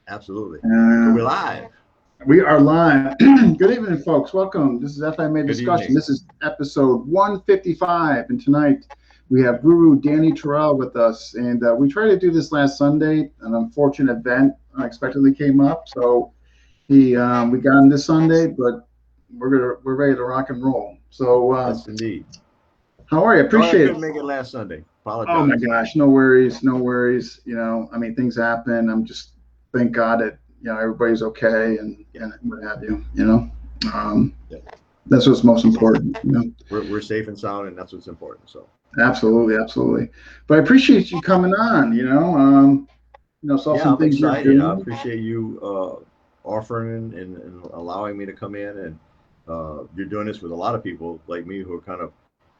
Absolutely. So we're live. We are live. Good evening, folks. Welcome. This is FMA Good Discussion. evening. This is episode 155. And tonight we have Guru Danny Terrell with us. And we tried to do this last Sunday. An unfortunate event unexpectedly came up. So we got him this Sunday, but we're ready to rock and roll. So Yes, indeed. how are you? Sorry I Appreciate it. couldn't make it last Sunday. Oh my Apologize. gosh, no worries, no worries. I mean, things happen. I'm just thank God that everybody's okay Yeah. and what have you. Um, Yeah. that's what's most important. We're safe and sound, and that's what's important. So, yeah. Absolutely, absolutely. But I appreciate you coming on. Saw Yeah, some I'm things you're excited. I doing. appreciate you offering and allowing me to come in. And you're doing this with a lot of people like me who are kind of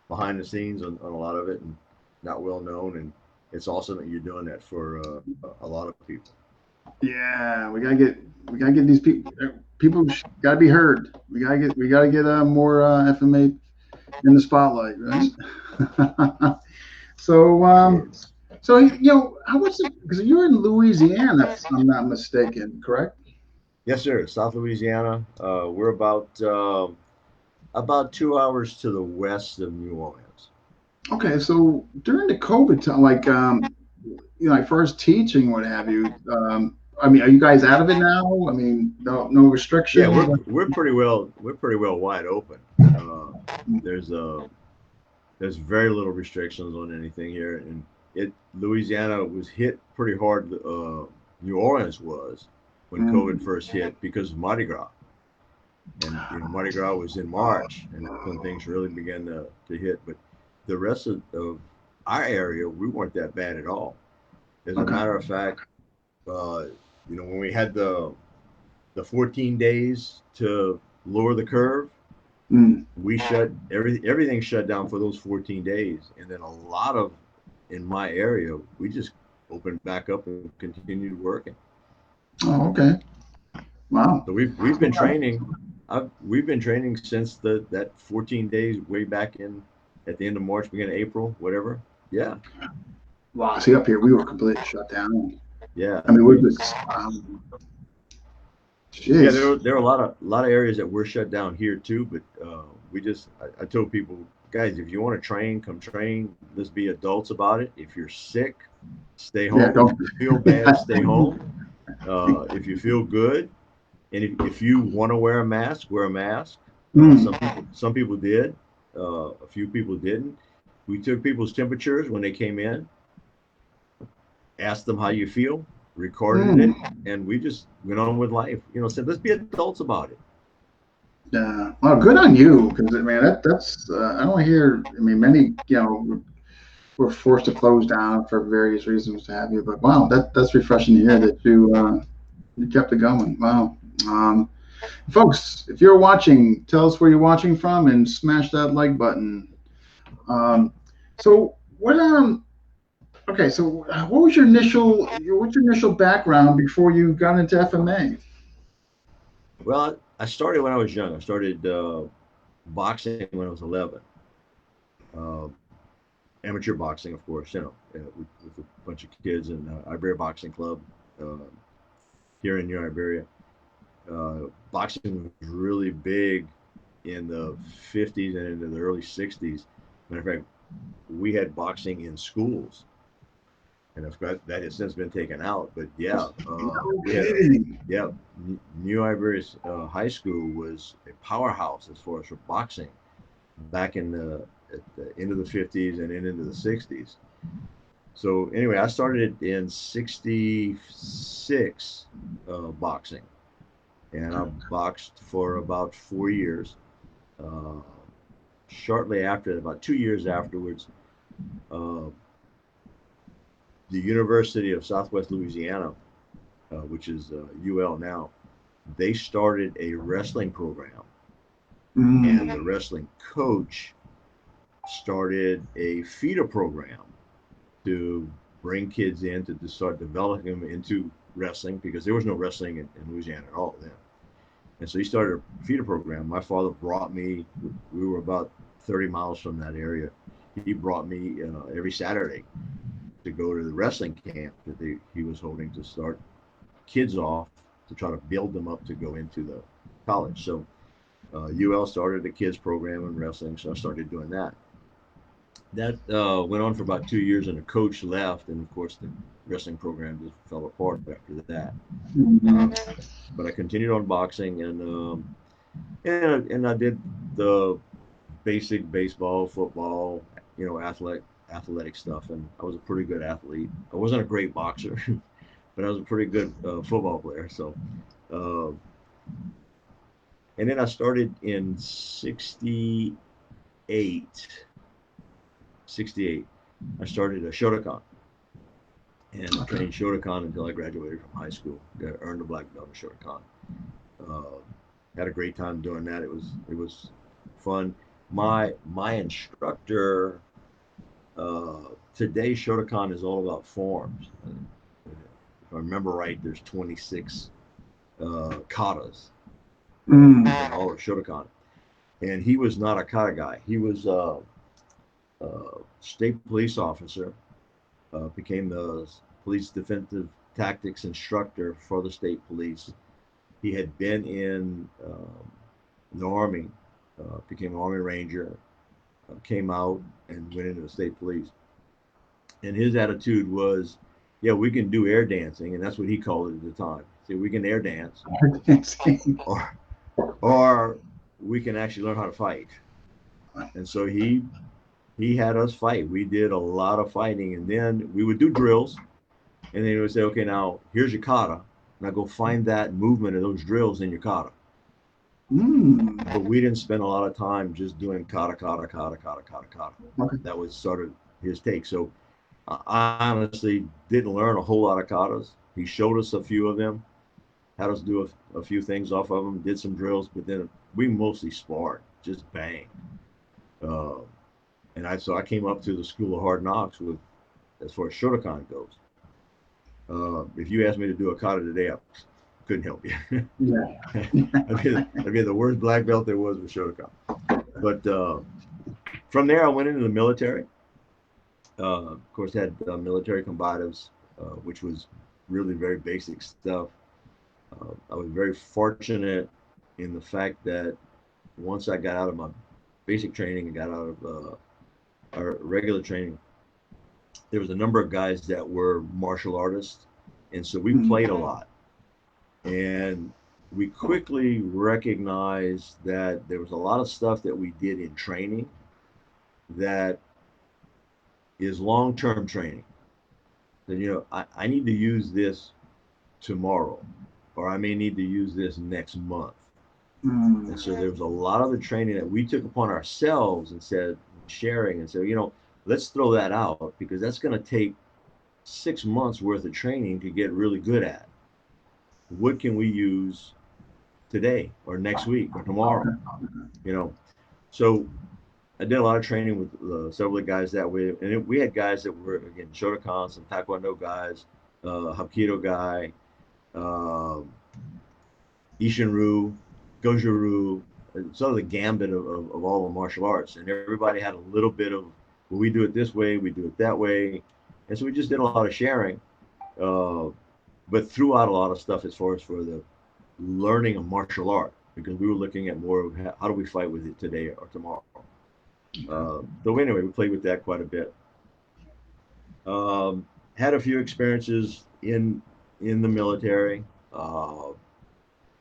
behind the scenes on a lot of it and not well known. And it's awesome that you're doing that for a lot of people. Yeah, we gotta get these people. People gotta be heard. We gotta get more FMA in the spotlight, right? so um, Yes. So, how was it? Because you're in Louisiana, if I'm not mistaken, correct? Yes, sir. South Louisiana. We're about 2 hours to the west of New Orleans. Okay, so during the COVID time, like first teaching, what have you? I mean, are you guys out of it now? I mean, no Yeah, restrictions. we're pretty well wide open. Uh, there's there's very little restrictions on anything here, and it Louisiana was hit pretty hard. New Orleans was when COVID Mm, first hit because of Mardi Gras, and Mardi Gras was in March, and that's when things really began to hit. But the rest of our area, we weren't that bad at all. As a okay. matter of fact, uh, when we had the 14 days to lower the curve, Mm. we shut everything shut down for those 14 days, and then a lot of in my area we just opened back up and continued working. Oh, okay. Wow. So we've been Okay. training. We've been training since that 14 days way back in at the end of March, beginning of April, whatever. Yeah, Wow. See, up here we were completely shut down. yeah. I mean, we're We just, Yeah, jeez. there are a lot of areas that were shut down here too, but I told people, guys, if you want to train, come train. Let's be adults about it. If you're sick, stay Yeah. home. If Don't. you feel bad, stay home. If you feel good, and if you want to wear a mask, wear a mask. Mm. Some people did, a few people didn't. We took people's temperatures when they came in, asked them how you feel, recorded it, Mm. and we just went on with life. Said let's be adults about it. Yeah. Well, good on you, because man, that's I don't hear. I mean, many were forced to close down for various reasons, to have you. But wow, that's refreshing to hear that you kept it going. Wow. Folks, if you're watching, tell us where you're watching from and smash that like button. Um, so what okay, so what's your initial background before you got into FMA? Well, I started when I was young. I started boxing when I was 11. Uh, Amateur boxing, of course, with a bunch of kids in Iberia Boxing Club uh, here in New Iberia. Boxing was really big in the 50s and into the early 60s. Matter of fact, we had boxing in schools, and that has since been taken out. But yeah, No we had a kidding. yeah. New Iberia High School was a powerhouse as far as for boxing back at the end of the 50s and into the 60s. So anyway, I started in '66 boxing, and I boxed for about 4 years. Uh, Shortly after, about 2 years afterwards, uh, the University of Southwest Louisiana, which is UL now, they started a wrestling program, and the Mm, wrestling coach started a feeder program to bring kids in to start developing them into wrestling because there was no wrestling in Louisiana at all then. And so he started a feeder program. My father brought me. We were about 30 miles from that area. He brought me every Saturday to go to the wrestling camp that he was holding to start. kids off to try to build them up to go into the college. So UL started a kids program in wrestling, so I started doing that. That went on for about 2 years, and the coach left, and of course the wrestling program just fell apart after that. Mhm. But I continued on boxing, and I did the basic baseball, football, athletic stuff, and I was a pretty good athlete. I wasn't a great boxer, but I was a pretty good football player. So, uh, and then I started in 68. I started a Shotokan and Okay. trained Shotokan until I graduated from high school. Earned a black belt in Shotokan. Uh, Had a great time doing that. It was fun. My instructor today, Shotokan is all about forms. If I remember right, there's 26 katas Mm. in all of Shotokan, and he was not a kata guy. He was a state police officer. Became the police defensive tactics instructor for the state police. He had been in the army, became an army ranger, came out and went into the state police. And his attitude was, yeah, we can do air dancing, and that's what he called it at the time. See, we can air dance, or or we can actually learn how to fight. And so he had us fight. We did a lot of fighting, and then we would do drills, and then he would say, okay, now here's your kata. Now go find that movement of those drills in your kata. Mm. But we didn't spend a lot of time just doing kata, kata, kata, kata, kata, kata. Okay. That was sort of his take. So I honestly didn't learn a whole lot of katas. He showed us a few of them, had us do a few things off of them, did some drills, but then we mostly sparred, just bang. Uh, so I came up to the school of hard knocks with as far as Shotokan goes. If you asked me to do a kata today, I couldn't help you. Yeah. I'd be the worst black belt there was with Shotokan. But from there, I went into the military. Of course, had military combatives, which was really very basic stuff. I was very fortunate in the fact that once I got out of my basic training and got out of our regular training, there was a number of guys that were martial artists, and so we Mm. played a lot. And we quickly recognized that there was a lot of stuff that we did in training that is long-term training. That I need to use this tomorrow, or I may need to use this next month. Mm. And so there was a lot of the training that we took upon ourselves and said, sharing and said, let's throw that out because that's going to take 6 months worth of training to get really good at. What can we use today or next week or tomorrow? You know, so I did a lot of training with several of the guys that way, and we had guys that were again Shotokan, some Taekwondo guys, Hapkido guy, uh, Ishinru, Goju-Ryu, sort of the gambit of all the martial arts, and everybody had a little bit of, well, we do it this way, we do it that way, and so we just did a lot of sharing, uh, but threw out a lot of stuff as far as for the learning of martial art because we were looking at more of how do we fight with it today or tomorrow. So anyway, we played with that quite a bit. Had a few experiences in the military, uh,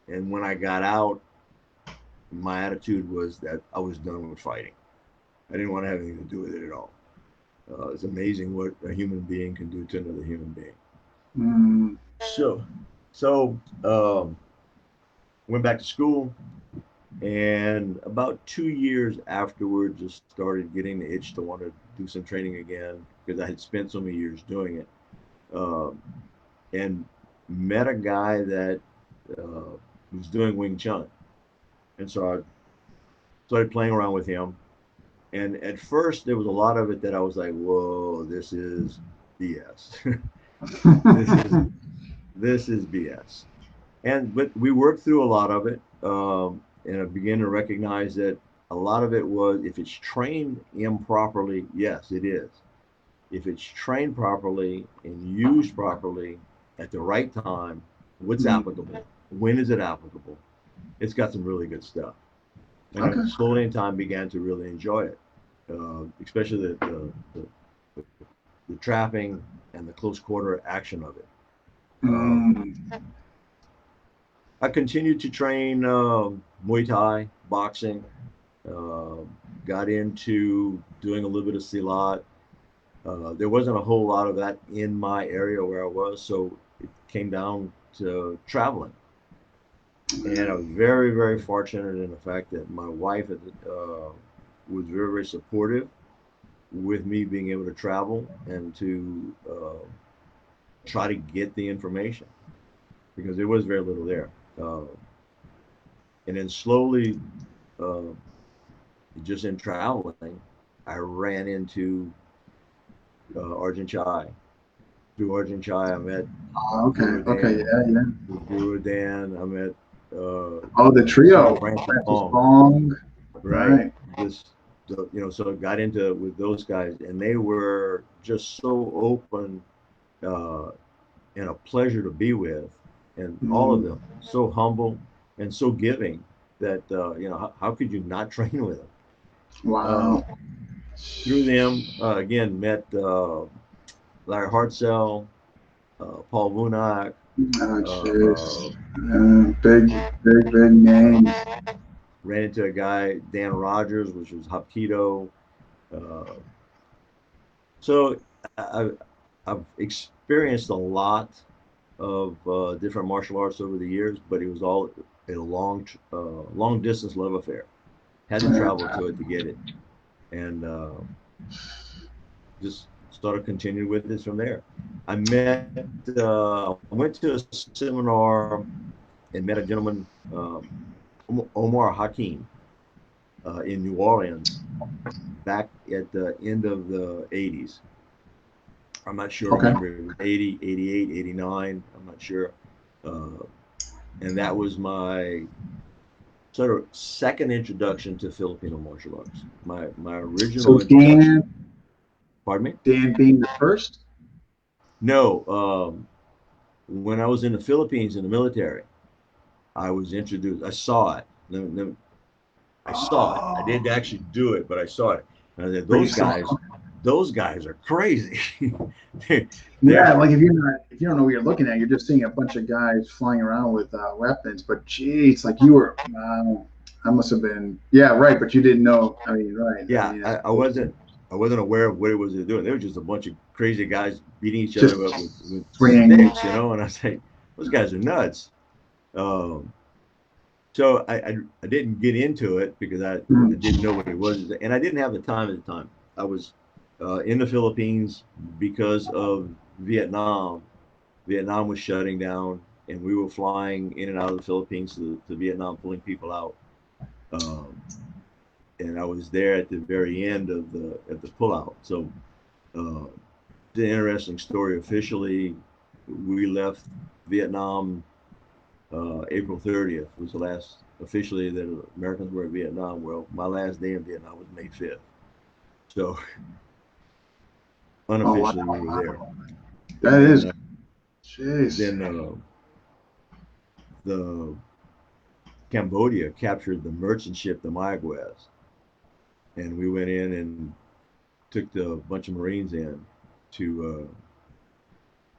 and when I got out, my attitude was that I was done with fighting. I didn't want to have anything to do with it at all. It's amazing what a human being can do to another human being. Mm. So went back to school, and about 2 years afterwards, just started getting the itch to want to do some training again because I had spent so many years doing it, um, and met a guy that was doing Wing Chun, and so I started playing around with him. And at first, there was a lot of it that I was like, "Whoa, this is BS. this is this is BS." But we worked through a lot of it, and I began to recognize that a lot of it was if it's trained improperly, yes, it is. If it's trained properly and used properly at the right time, what's applicable, when is it applicable. It's got some really good stuff, and I Okay. slowly in time began to really enjoy it, especially the trapping and the close quarter action of it. Um, Mm. I continued to train Muay Thai, boxing, uh, got into doing a little bit of Silat. There wasn't a whole lot of that in my area where I was, so it came down to traveling. And I was very, very fortunate in the fact that my wife was very, very supportive with me being able to travel and to try to get the information because there was very little there. Uh, and then slowly, uh, just in traveling, I ran into Arjun Chai. Through Arjun Chai, I met Okay. Guru Okay. Dan. Yeah. Yeah. With Guru Dan, I met Oh, the Sir trio, Francis Francis Bong, Bong. right? Right. This, so I got into with those guys, and they were just so open uh, and a pleasure to be with, and all of Mm. them so humble and so giving that how could you not train with them? Uh, Wow. Through them, again met Larry Hartzell, Paul Vunak, Oh, uh, jeez. Big names. ran into a guy Dan Rogers, which was Hapkido. Uh, so I, I've experienced a lot of different martial arts over the years, but it was all a long distance love affair. Had to travel to it to get it, and just sort of continued with this from there. I went to a seminar and met a gentleman, Omar Hakim, in New Orleans back at the end of the 80s. I'm not sure, Okay. remember, it was 80, 88, 89. I'm not sure. Uh, and that was my sort of second introduction to Filipino martial arts. My So original introduction, pardon me? Dan being the first. No, when I was in the Philippines in the military, I was introduced. I saw it. I saw it. I didn't Oh, actually do it, but I saw it. And I said, but you saw. those guys are crazy. they're, they're Yeah, like if you don't know what you're looking at, you're just seeing a bunch of guys flying around with weapons. But geez, like you were, wow, I must have been, yeah, right. But you didn't know. I mean, right. I yeah. mean, I wasn't aware of what it was they're doing. They were just a bunch of crazy guys beating each just other up with swinging. sticks, And I was like, those guys are nuts. Um, so I didn't get into it because I Mm. didn't know what it was, and I didn't have the time at the time. I was in the Philippines because of Vietnam. Vietnam was shutting down, and we were flying in and out of the Philippines to Vietnam, pulling people out. Um, and I was there at the very end of the pullout. So uh, the interesting story. Officially, we left Vietnam April 30th was the last officially that Americans were in Vietnam. Well, my last day in Vietnam was May 5th. So Oh unofficially we were there. wow, And that is, jeez. then the Cambodia captured the merchant ship, the Mayaguez, and we went in and took the bunch of Marines in to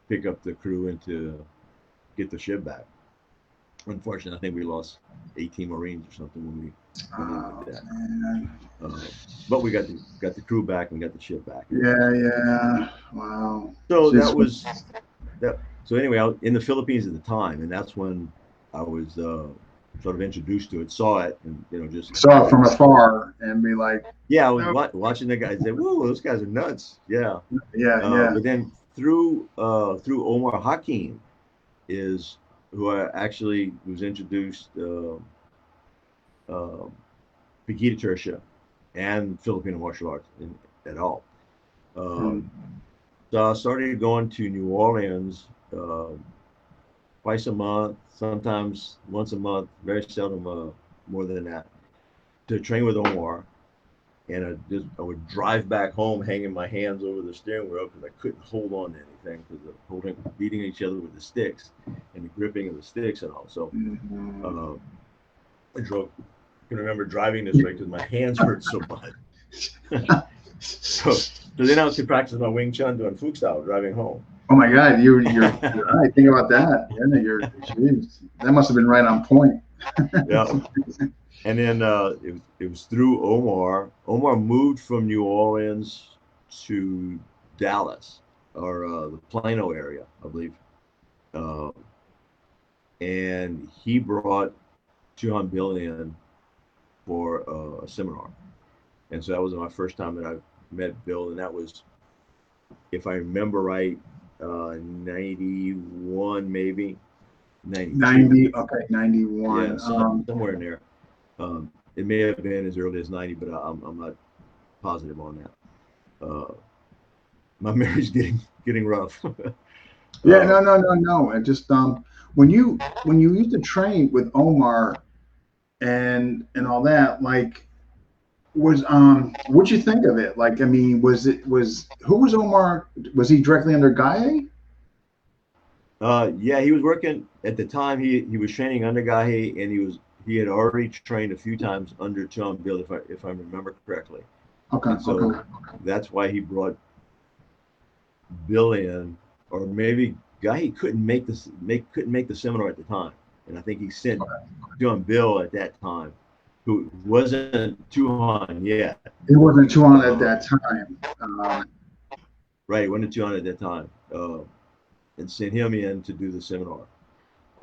pick up the crew and to get the ship back. Unfortunately, I think we lost 18 Marines or something when we went in with Oh that. man. Uh, but we got the crew back and got the ship back. It was Yeah, good. yeah. Wow. So that Jeez. was that. So anyway, I was in the Philippines at the time, and that's when I was sort of introduced to it, saw it, and just Saw it from afar and be like, yeah, I was oh, watching the guys say, "Whoa, those guys are nuts!" Yeah, yeah, yeah. but then through Omar Hakim is who I actually was introduced uh, Pekita Tertia and Filipino martial arts at all. Uh, Mm. so I started going to New Orleans twice a month, sometimes once a month, very seldom more than that, to train with Omar. and I would drive back home hanging my hands over the steering wheel because I couldn't hold on to anything because of beating each other with the sticks and the gripping of the sticks and all. So Mhm. uh, I drove. I can remember driving this way because my hands hurt so much. So then I could practice my Wing Chun doing Fuke style driving home. Oh my God, you're right. Think about that. Yeah, jeez, that must have been right on point. Yeah. And then it was through Omar. Omar moved from New Orleans to Dallas or the Plano area, I believe. Uh, and he brought Tuhon Bill in for a seminar. And so that was my first time that I met Bill. And that was, if I remember right, 91, maybe 92. 90, okay, Yeah, 91. somewhere in there. It may have been as early as 90, but I'm not positive on that. My memory's getting rough. Yeah, uh, no. I just when you used to train with Omar and all that, like was what'd you think of it? Like, I mean, was who was Omar? Was he directly under Gaye? yeah, he was working at the time. He was training under Gahe, and he had already trained a few times under John Bill, if I remember correctly. Okay, And okay. so that's why he brought Bill in, or maybe Gahe couldn't make the seminar at the time, and I think he sent John Bill at that time, who wasn't Tuhon yet. He wasn't too on at Uh, that time. right, wasn't Tuhon at that time, and sent him in to do the seminar.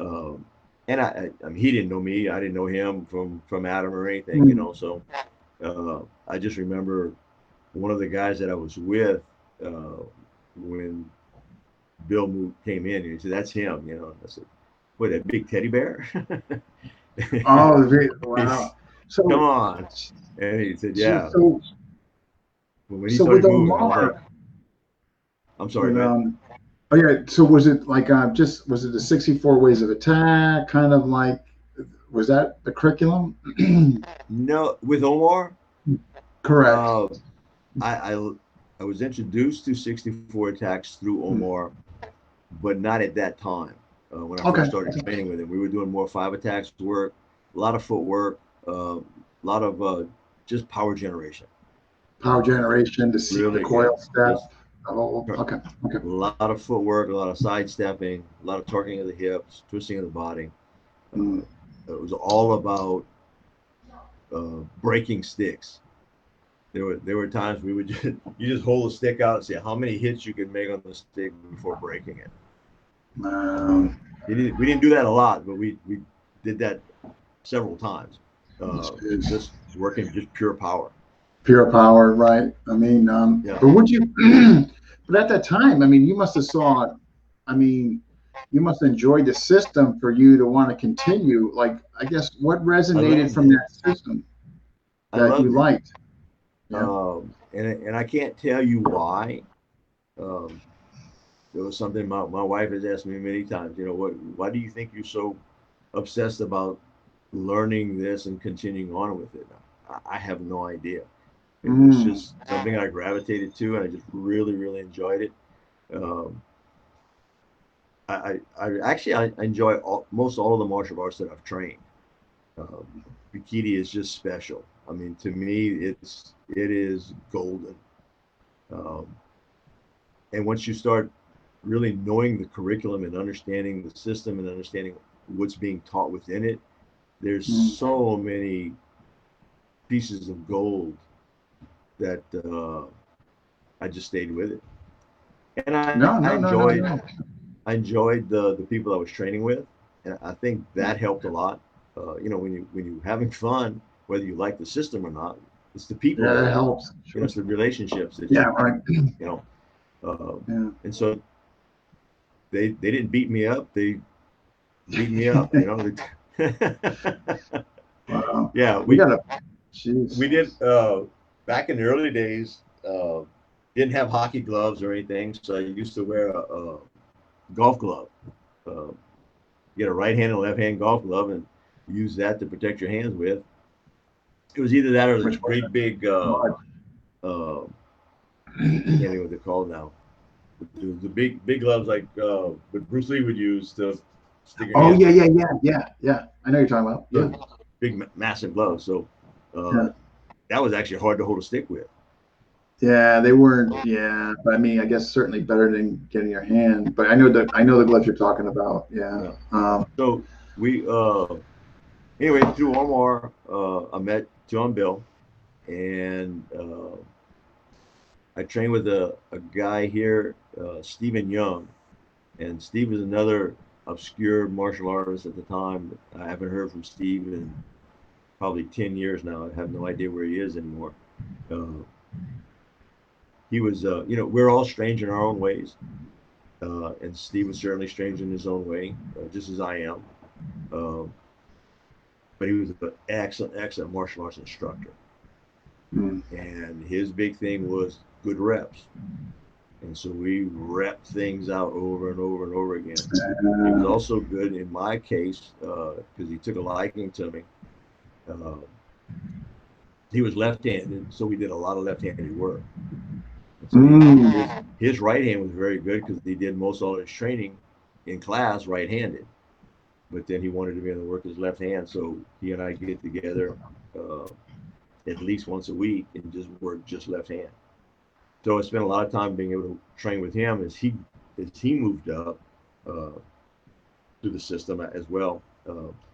Um, and I mean, he didn't know me. I didn't know him from Adam or anything, you Hmm. know. So I just remember one of the guys that I was with uh, when came in, and he said, "That's him," you know. I said, "What, that big teddy bear?" Oh, He wow. "Come So, on," and he said, so, "Yeah." so, When he so with started moving, I was like, Omar, "I'm sorry, with go ahead." oh yeah. So was it like just was it the 64 ways of attack? Kind of like was that the curriculum? No, with Omar, Correct. uh, I, I I was introduced to 64 attacks through Hmm. Omar, but not at that time. When I Okay. first started training with him, we were doing more five attacks work, a lot of footwork, a lot of just power generation. Power Uh, generation, the really, yeah, coil step. just Oh, a okay. Okay. lot of footwork, a lot of sidestepping, a lot of torquing of the hips, twisting of the body. Mm. Uh, it was all about breaking sticks. There were times we would just you just hold a stick out and see how many hits you can make on the stick before breaking it. Uh, Um, we didn't do that a lot, but we did that several times. it's Just working just pure power. pure power, right? I mean, Yeah, but would you? But at that time, I mean, you must have saw. I mean, you must have enjoyed the system for you to want to continue. Like, I guess what I resonated loved from it. that system I that you loved it. liked? Yeah. And I can't tell you why. Um, it was something my wife has asked me many times. You know, why do you think you're so obsessed about learning this and continuing on with it? I have no idea. It was Mm. just something I gravitated to, and I just really enjoyed it. Um, I enjoy most all of the martial arts that I've trained. Um, Bikini is just special. I mean, to me, it is golden. Um, and once you start really knowing the curriculum and understanding the system and understanding what's being taught within it, there's Mm. so many pieces of gold that I just stayed with it. And No, no, no, no, no. I enjoyed the people I was training with, and I think that helped a lot. You know, when you having fun, whether you like the system or not, it's the people Yeah, that that help. helps. You know, Sure. it's the relationships that Yeah, right. you know. Uh, Yeah. and so they didn't beat me up; they beat me up. You know. Wow. Yeah, We got to, jeez. we did back in the early days. Didn't have hockey gloves or anything, so I used to wear a golf glove. Uh, get a right hand and left hand golf glove and use that to protect your hands with. It was either that or the Which one? great big. I can't think what they're called now. The big gloves like what Bruce Lee would use to stick your Oh hand. yeah. I know you're talking about. Yeah, Those big massive gloves. So uh, yeah, that was actually hard to hold a stick with. yeah. They weren't. Yeah, but I mean, I guess certainly better than getting your hand. But I know the gloves you're talking about. Yeah. Yeah. So we anyway through Omar, I met Tuhon Bill, and I trained with a guy here, Stephen Young, and Steve was another obscure martial artist at the time. I haven't heard from Steve in probably 10 years now. I have no idea where he is anymore. Uh, he was, we're all strange in our own ways. And Steve was certainly strange in his own way, just as I am. Um, but he was an excellent, excellent martial arts instructor. Mm. And his big thing was good reps. And so we rep things out over and over and over again. He was also good in my case because he took a liking to me. Uh, he was left-handed, so we did a lot of left-handed work. And so his right hand was very good because he did most all his training in class right-handed. But then he wanted to be able to work his left hand, so he and I get together uh, at least once a week and just work just left hand. So I spent a lot of time being able to train with him as he moved up uh, through the system as well.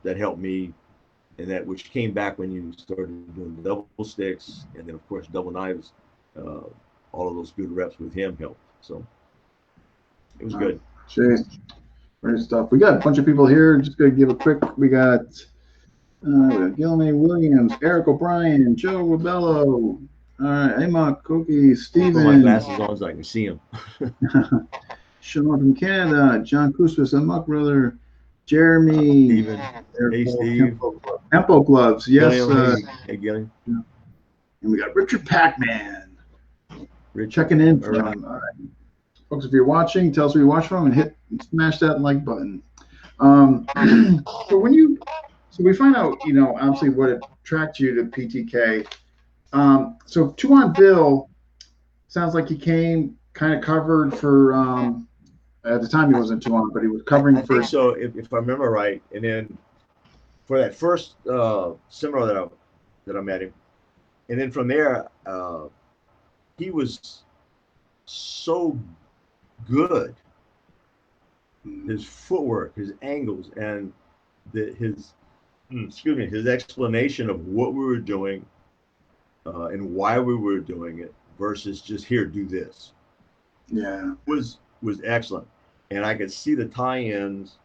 That helped me, and that which came back when you started doing double sticks, and then of course double knives. Uh, all of those good reps with him helped. So it was good. Jeez, great stuff. We got a bunch of people here. Just gonna give a quick. We got Gilman Williams, Eric O'Brien, Joe Robello. All right, Emma Cookie, I'll put my Steven, glasses on so I can see him. Sean from Canada, John Kuspas, and Muck Brother, Jeremy. Steven. Hey, Steve. Tempo Gloves, yes. Hey, Gilliam. And we got Richard Pac-Man Richard. checking in All right. all right. Folks, if you're watching, tell us where you watch from and smash that like button. So we find out, obviously what attracted you to PTK. So Tuhon Bill sounds like he came kind of covered for at the time he wasn't Tuhon, but he was covering for. I think so, if I remember right. And then for that first seminar that I met him, and then from there, he was so good. His footwork, his angles, and his explanation of what we were doing and why we were doing it versus just here, do this. Yeah, was excellent, and I could see the tie-ins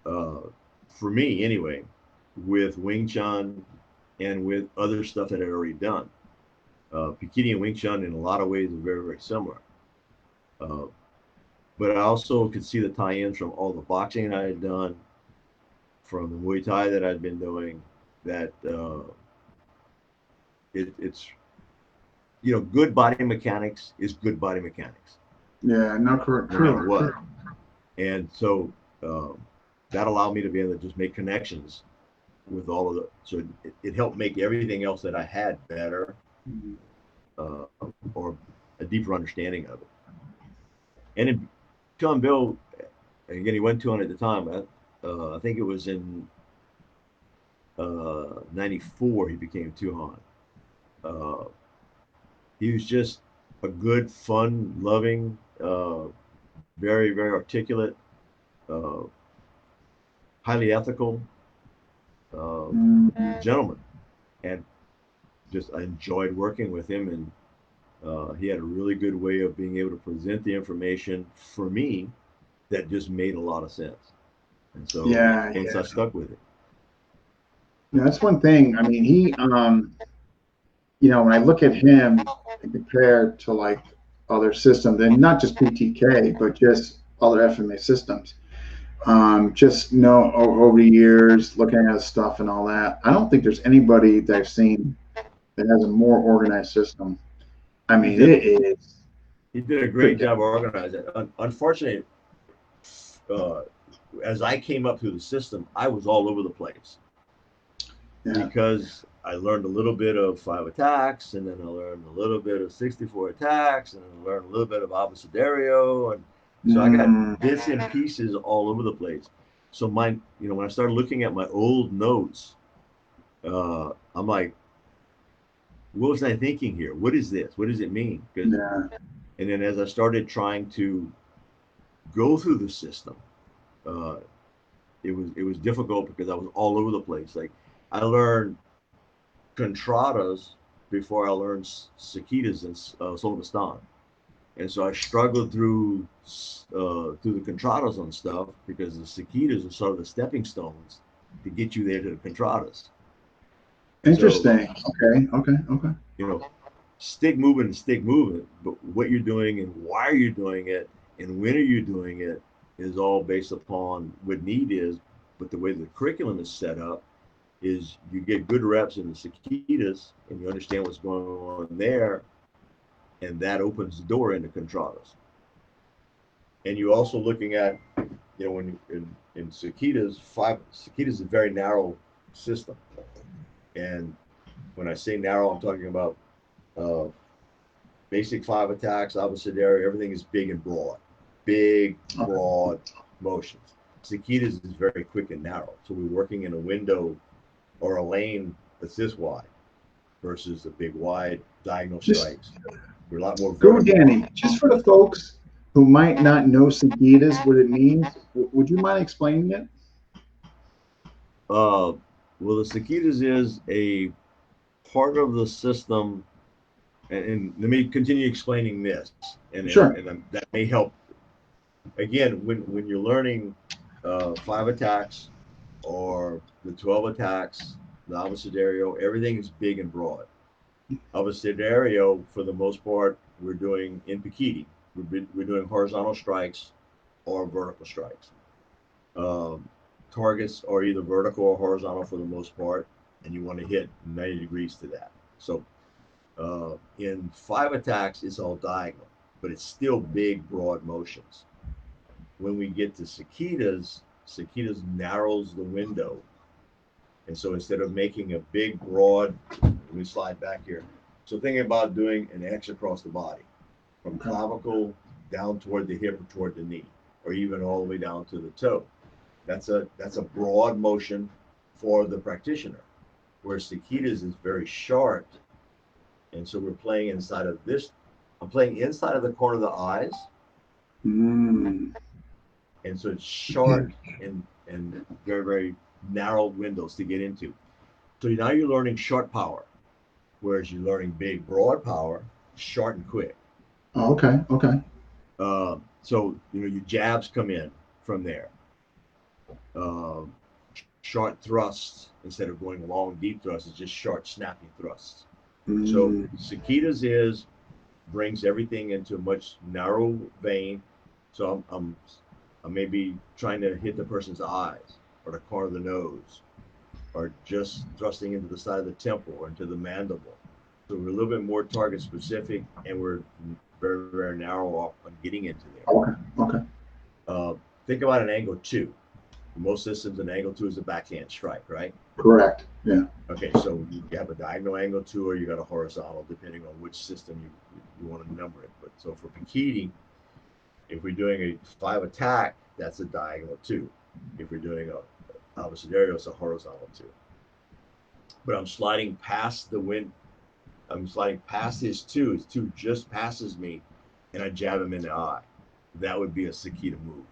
for me anyway with Wing Chun and with other stuff that I'd already done. Pikini and Wing Chun in a lot of ways are very, very similar. But I also could see the tie-ins from all the boxing I had done, from the Muay Thai that I'd been doing, that it's good body mechanics is good body mechanics. Yeah, no, correct. No matter what. And so that allowed me to be able to just make connections with all of the. So it helped make everything else that I had better, or a deeper understanding of it. And in Tuhon Bill, again, he went Tuhon at the time. I think it was in '94 he became Tuhon. He was just a good, fun, loving, very, very articulate, highly ethical gentleman, and just I enjoyed working with him. And he had a really good way of being able to present the information for me that just made a lot of sense. And so I stuck with it. Yeah, that's one thing. I mean, he, when I look at him and compare to like other systems, and not just PTK, but just other FMA systems, over the years, looking at his stuff and all that, I don't think there's anybody that I've seen that has a more organized system. I mean, it is. He did a great job organizing it. Unfortunately, as I came up through the system, I was all over the place. because I learned a little bit of 5 attacks, and then I learned a little bit of 64 attacks, and I learned a little bit of abecedario, and so I got bits and pieces all over the place. So when I started looking at my old notes, I'm like, what was I thinking here? What is this? What does it mean? Yeah. And then as I started trying to go through the system, uh, it was difficult because I was all over the place. Like I learned contradas before I learned cicadas in Solvestan, and so I struggled through the contradas on stuff because the cicadas are sort of the stepping stones to get you there to the contradas. So Interesting. Okay. Okay. Okay. you know, stick movement is stick movement, but what you're doing and why are you doing it and when are you doing it is all based upon what need is. But the way the curriculum is set up is you get good reps in the cicadas and you understand what's going on there, and that opens the door into contradas. And you're also looking at, when you, in cicadas is a very narrow system. And when I say narrow, I'm talking about uh, basic 5 attacks, abecedario, everything is big and broad, big, broad motions. Cicadas is very quick and narrow. So we're working in a window or a lane that's this wide versus the big wide diagonal strikes. We're a lot more Go, vertical. Danny. Just for the folks who might not know cicadas, what it means, would you mind explaining it? Uh, well, the cicadas is a part of the system, and let me continue explaining this, and, and, Sure. and that may help. Again, when you're learning 5 attacks or the 12 attacks, the abecedario, everything is big and broad. Abecedario, for the most part, we're doing in Pikiti. We're doing horizontal strikes or vertical strikes. Um, Targets are either vertical or horizontal for the most part, and you want to hit 90 degrees to that. So in 5 attacks, it's all diagonal, but it's still big, broad motions. When we get to cicadas narrows the window. And so instead of making a big, broad, let me slide back here. So thinking about doing an X across the body from clavicle down toward the hip or toward the knee, or even all the way down to the toe. That's a broad motion for the practitioner, whereas cicadas is very sharp. And so we're playing inside of this. I'm playing inside of the corner of the eyes. Mm. And so it's sharp and very, very narrow windows to get into. So now you're learning short power, whereas you're learning big, broad power, short and quick. Oh, okay. Okay. So your jabs come in from there. Uh, Short thrusts instead of going long, deep thrusts, it's just short, snappy thrusts. So Mm. cicadas brings everything into a much narrow vein. So I'm maybe trying to hit the person's eyes or the corner of the nose, or just thrusting into the side of the temple or into the mandible. So we're a little bit more target specific, and we're very, very narrow off on getting into there. Okay. Okay. Uh, think about an angle two. In most systems, an angle two is a backhand strike, right? Correct. Yeah. Okay, so you have a diagonal angle two, or you got a horizontal, depending on which system you want to number it. But so for Pikiti, if we're doing a 5 attack, that's a diagonal two. If we're doing a abecedario, it's a horizontal two. But I'm sliding past the wind. I'm sliding past his two. His two just passes me, and I jab him in the eye. That would be a cicada move.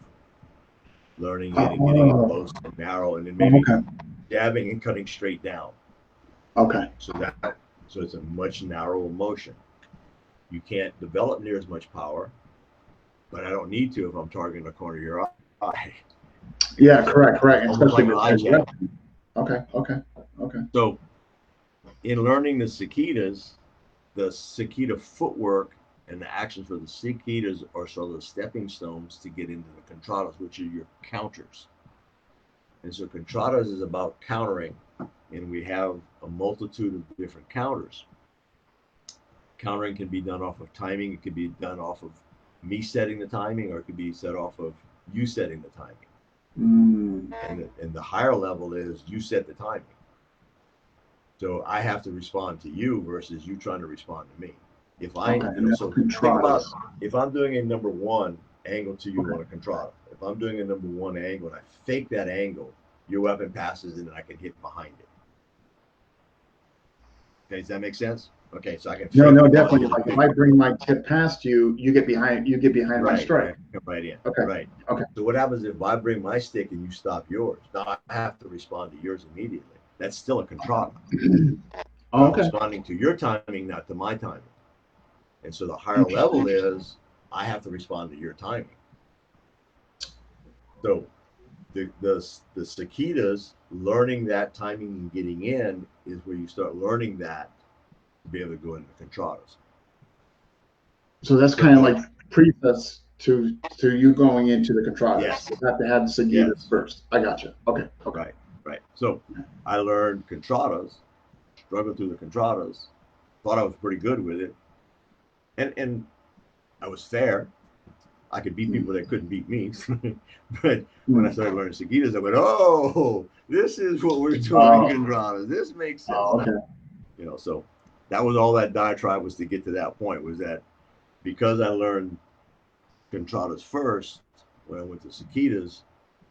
Learning it and getting it Oh. close and narrow, and then Oh, maybe okay. jabbing and cutting straight down. Okay. So it's a much narrower motion. You can't develop near as much power, but I don't need to if I'm targeting the corner of your eye. Yeah. Correct. Correct. Almost Especially like an with eye jab. Okay. Okay. Okay. So in learning the cicadas, the cicada footwork and the actions for the cicadas are sort of the stepping stones to get into the contradas, which are your counters. And so contradas is about countering, and we have a multitude of different counters. Countering can be done off of timing. It could be done off of me setting the timing, or it could be set off of you setting the timing. Mm. And the higher level is you set the timing. So I have to respond to you versus you trying to respond to me. If I, Okay, and that's so think about contradas. if I'm doing a number one angle to you Okay. on a contrada. If I'm doing a number one angle and I fake that angle, your weapon passes and I can hit behind it. Okay, does that make sense? Okay, so I can No, fake no, the definitely. punch. Like if I bring my tip past you, you get behind. You get behind my Right, I strike. come right in. Okay. Right. Okay. So what happens if I bring my stick and you stop yours? Now I have to respond to yours immediately. That's still a contrada, but Oh, I'm okay. responding to your timing, not to my timing. And so the higher level Interesting. is I have to respond to your timing. So the cicadas learning that timing and getting in is where you start learning that to be able to go into contradas. So that's So kind of like presets to you going into the contradas. yes, You have to have the seguidas yes, first. I got you. Okay. Okay. right, right. So I learned contradas, struggled through the contradas, thought I was pretty good with it, and I was fair. I could beat Mm. people that couldn't beat me. But when I Mm. started learning seguidas, I went, "Oh, this is what we're doing in Oh. contradas. This makes sense Oh. now." Okay. So that was all that diatribe was to get to that point. Was that because I learned contradas first when I went to cicadas,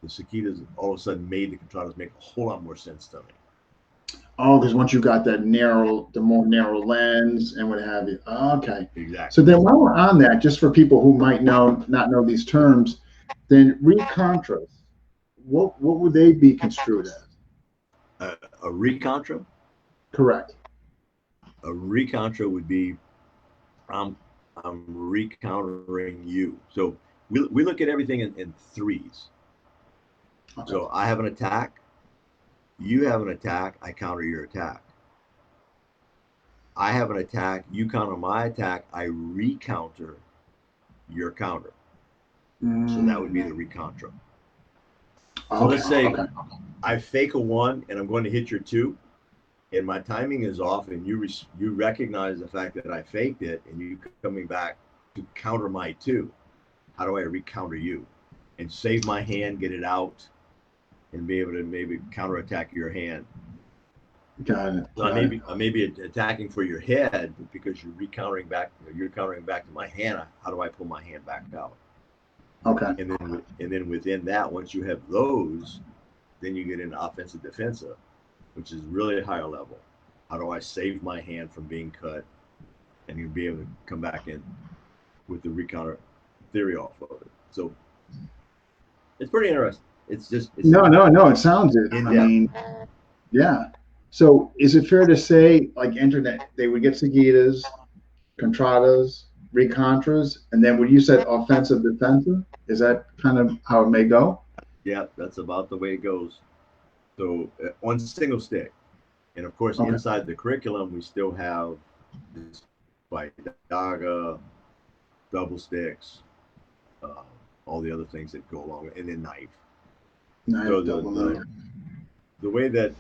the cicadas all of a sudden made the contradas make a whole lot more sense to me. Oh, because once you got that narrow, the more narrow lens and what have you. Okay. So Exactly. then while we're on that, just for people who might not know these terms, then recontras, what would they be construed as? A recontra, Correct. a recontra would be I'm I'm recountering you. So we look at everything in threes. Okay. So I have an attack, you have an attack, I counter your attack. I have an attack, you counter my attack, I recounter your counter. So that would be Mm. the recontra. So Okay. let's say Okay. I fake a one and I'm going to hit your two, and my timing is off, and you recognize the fact that I faked it, and you coming back to counter my two. How do I recounter you and save my hand, get it out, and be able to maybe counterattack your hand? Got it. So Got it. I may be attacking for your head, but because you're recountering back, you're countering back to my hand. How do I pull my hand back out? Okay. And then within that, once you have those, then you get into offensive defensive, which is really a higher level. How do I save my hand from being cut, and you be able to come back in with the recounter theory off of it? So it's pretty interesting. It's No, no, no. It sounds it. in I depth. mean, yeah. So is it fair to say, like internet, they would get seguidas, contradas, recontras, and then when you said offensive, defensive, is that kind of how it may go? Yeah, that's about the way it goes. So on single stick, and of course Okay. inside the curriculum we still have this by daga, double sticks, uh, all the other things that go along with, and then knife. So Knife, double knife. the way that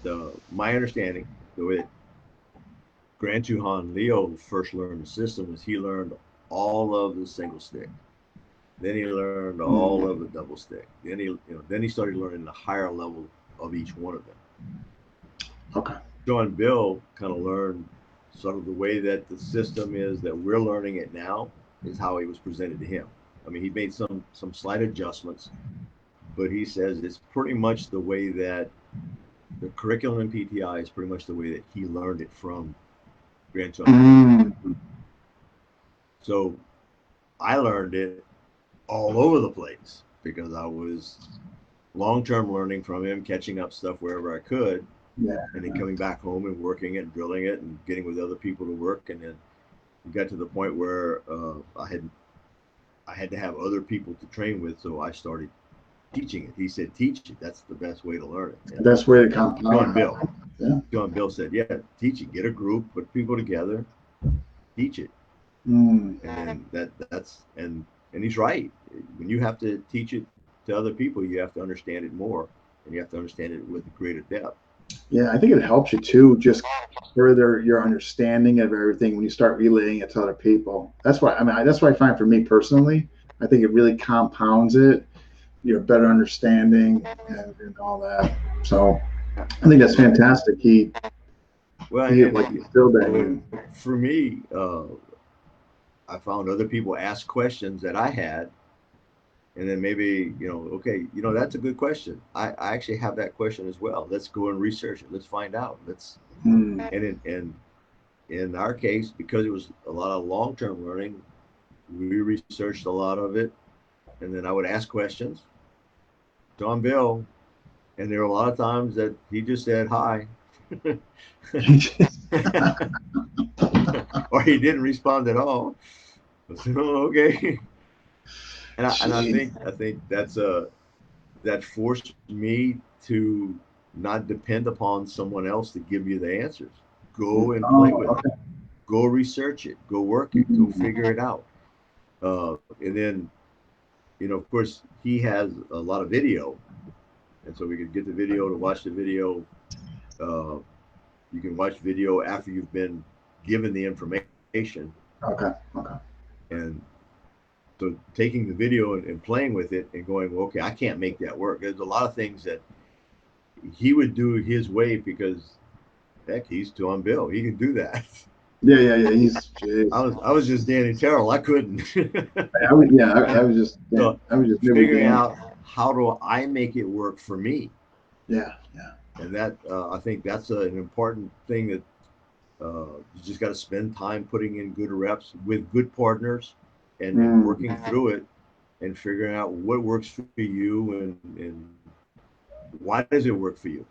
my understanding, the way that Grand Tuhon Leo first learned the system is he learned all of the single stick. Then he learned all of Mm. the double stick. Then he started learning the higher level of each one of them. Okay. Tuhon Bill kind of learned sort of the way that the system is that we're learning it now is how it was presented to him. I mean, he made some slight adjustments, but he says it's pretty much the way that the curriculum in PTI is pretty much the way that he learned it from Grand Tuhon Bill. Mm. So I learned it all over the place because I was long-term learning from him, catching up stuff wherever I could, Yeah. and then coming back home and working it and drilling it and getting with other people to work. And then we got to the point where I had to have other people to train with, so I started teaching it. He said, "Teach it. That's the best way to learn it." And That's where the compound. John Bill, Yeah. John Bill said, "Yeah, teach it. Get a group, put people together, teach it." Mm. And and he's right. When you have to teach it to other people, you have to understand it more, and you have to understand it with greater depth. Yeah, I think it helps you too, just further your understanding of everything when you start relaying it to other people. That's why I mean that's what I find for me personally. I think it really compounds it, you know, better understanding and all that. So I think that's fantastic. Well, feel like you feel that. for me, I found other people ask questions that I had, and then maybe, okay, that's a good question. I actually have that question as well. Let's go and research it. Let's find out. Mm. And in our case, because it was a lot of long-term learning, we researched a lot of it, and then I would ask questions to Bill, and there were a lot of times that he just said hi, or he didn't respond at all. I said, "Oh, okay." And I think that forced me to not depend upon someone else to give you the answers. Go and play Oh, with it. okay. Go research it. Go work it. Go Mm. figure it out. And then, of course, he has a lot of video, and so we could get the video to watch the video. Uh, you can watch video after you've been given the information, Okay. Okay. and so taking the video and playing with it and going, well, okay, I can't make that work. There's a lot of things that he would do his way because heck, he's Tuhon Bill. He can do that. Yeah. Yeah. Yeah. He's. I was just Danny Terrell. I couldn't. I was. Yeah. I was just. Yeah, So I was just maybe figuring Danny. out how do I make it work for me, Yeah. Yeah. and that I think that's an important thing that you just got to spend time putting in good reps with good partners and Mm. working through it and figuring out what works for you and why does it work for you.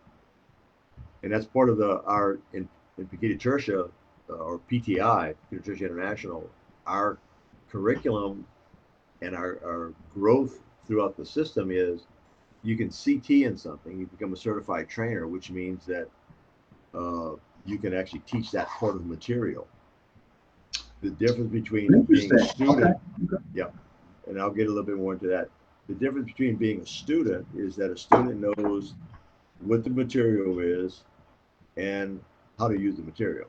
And that's part of our in Pikita Tertia or PTI, Pikita Tertia International, our curriculum and our growth throughout the system is you can CT in something, you become a certified trainer, which means that you can actually teach that part of the material. The difference between being a Interesting. Okay. student, Okay. yeah, and I'll get a little bit more into that. The difference between being a student is that a student knows what the material is and how to use the material.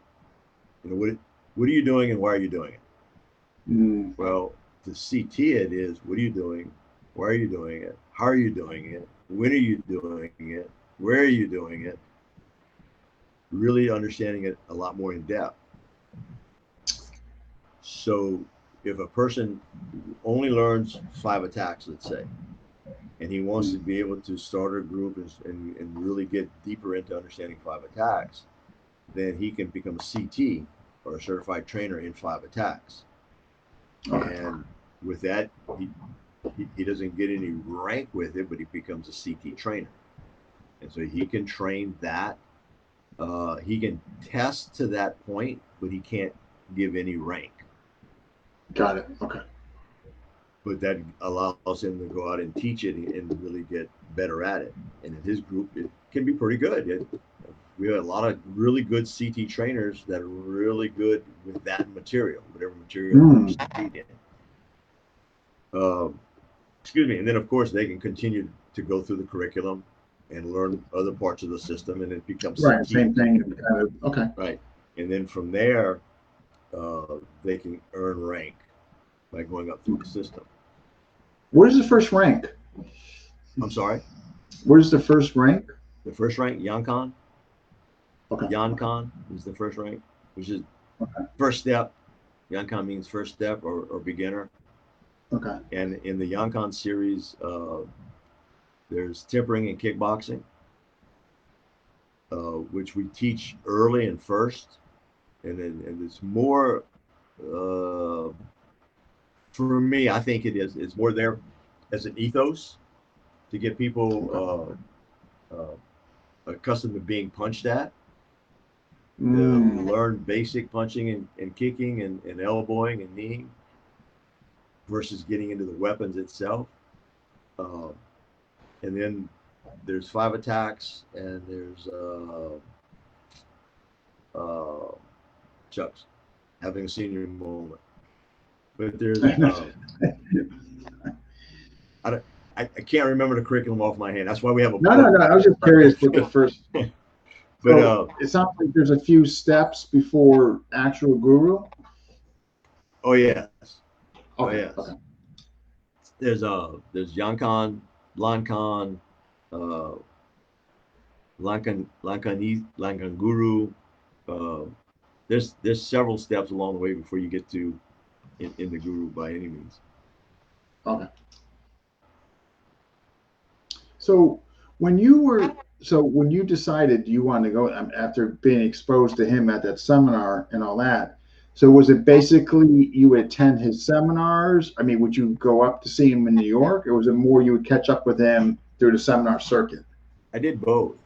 What are you doing and why are you doing it? Mm. Well, to CT it is what are you doing, why are you doing it, how are you doing it, when are you doing it, where are you doing it, really understanding it a lot more in depth. So if a person only learns 5 attacks, let's say, and he wants to Mm. be able to start a group and really get deeper into understanding 5 attacks, then he can become a CT or a certified trainer in 5 attacks. Okay. And with that, he doesn't get any rank with it, but he becomes a CT trainer. And so he can train that. He can test to that point, but he can't give any rank. Got it. Okay. But that allows him to go out and teach it and really get better at it. And in his group, it can be pretty good. We have a lot of really good CT trainers that are really good with that material, whatever material Mm. they're CT in. Excuse me. And then, of course, they can continue to go through the curriculum and learn other parts of the system, and it becomes Right. CT. Same thing. Kind of. Okay. Right. And then from there, they can earn rank by going up through the system. Where's the first rank? I'm sorry. Where's the first rank? The first rank, Yankan. Okay. Yankan is the first rank, which is Okay. first step. Yankan means first step or beginner. Okay. And in the Yankan series, there's tempering and kickboxing, which we teach early and first. And it's more, uh, for me, I think it is. It's more there as an ethos to get people accustomed to being punched at, to Mm. learn basic punching and kicking and elbowing and kneeing versus getting into the weapons itself. Uh, and then there's 5 attacks and there's uh, Chuck's having a senior moment. But there's I, I can't remember the curriculum off my hand. That's why we have a No, no, no. I was just curious what the first. But So it sounds like there's a few steps before actual guru. oh yes, oh Okay. yes. Okay. There's Yankan, Lankan, Lankan Guru, Uh, there's several steps along the way before you get to in the Guru by any means. Okay. So when you were, so when you decided you wanted to go after being exposed to him at that seminar and all that, so was it basically you would attend his seminars? I mean, would you go up to see him in New York, or was it more you would catch up with him through the seminar circuit? I did both.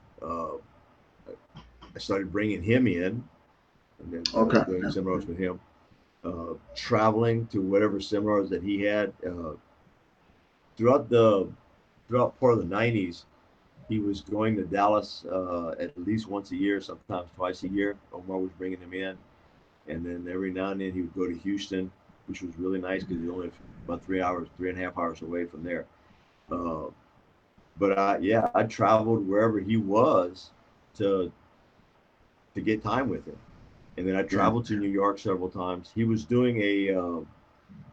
I started bringing him in, and then Okay. doing seminars with him. Traveling to whatever seminars that he had throughout the throughout part of the '90s. He was going to Dallas at least once a year, sometimes twice a year. Omar was bringing him in, and then every now and then he would go to Houston, which was really nice because he's only about 3 hours, 3.5 hours away from there. Uh, but yeah, I traveled wherever he was to to get time with him, and then I Yeah. traveled to New York several times. He was doing a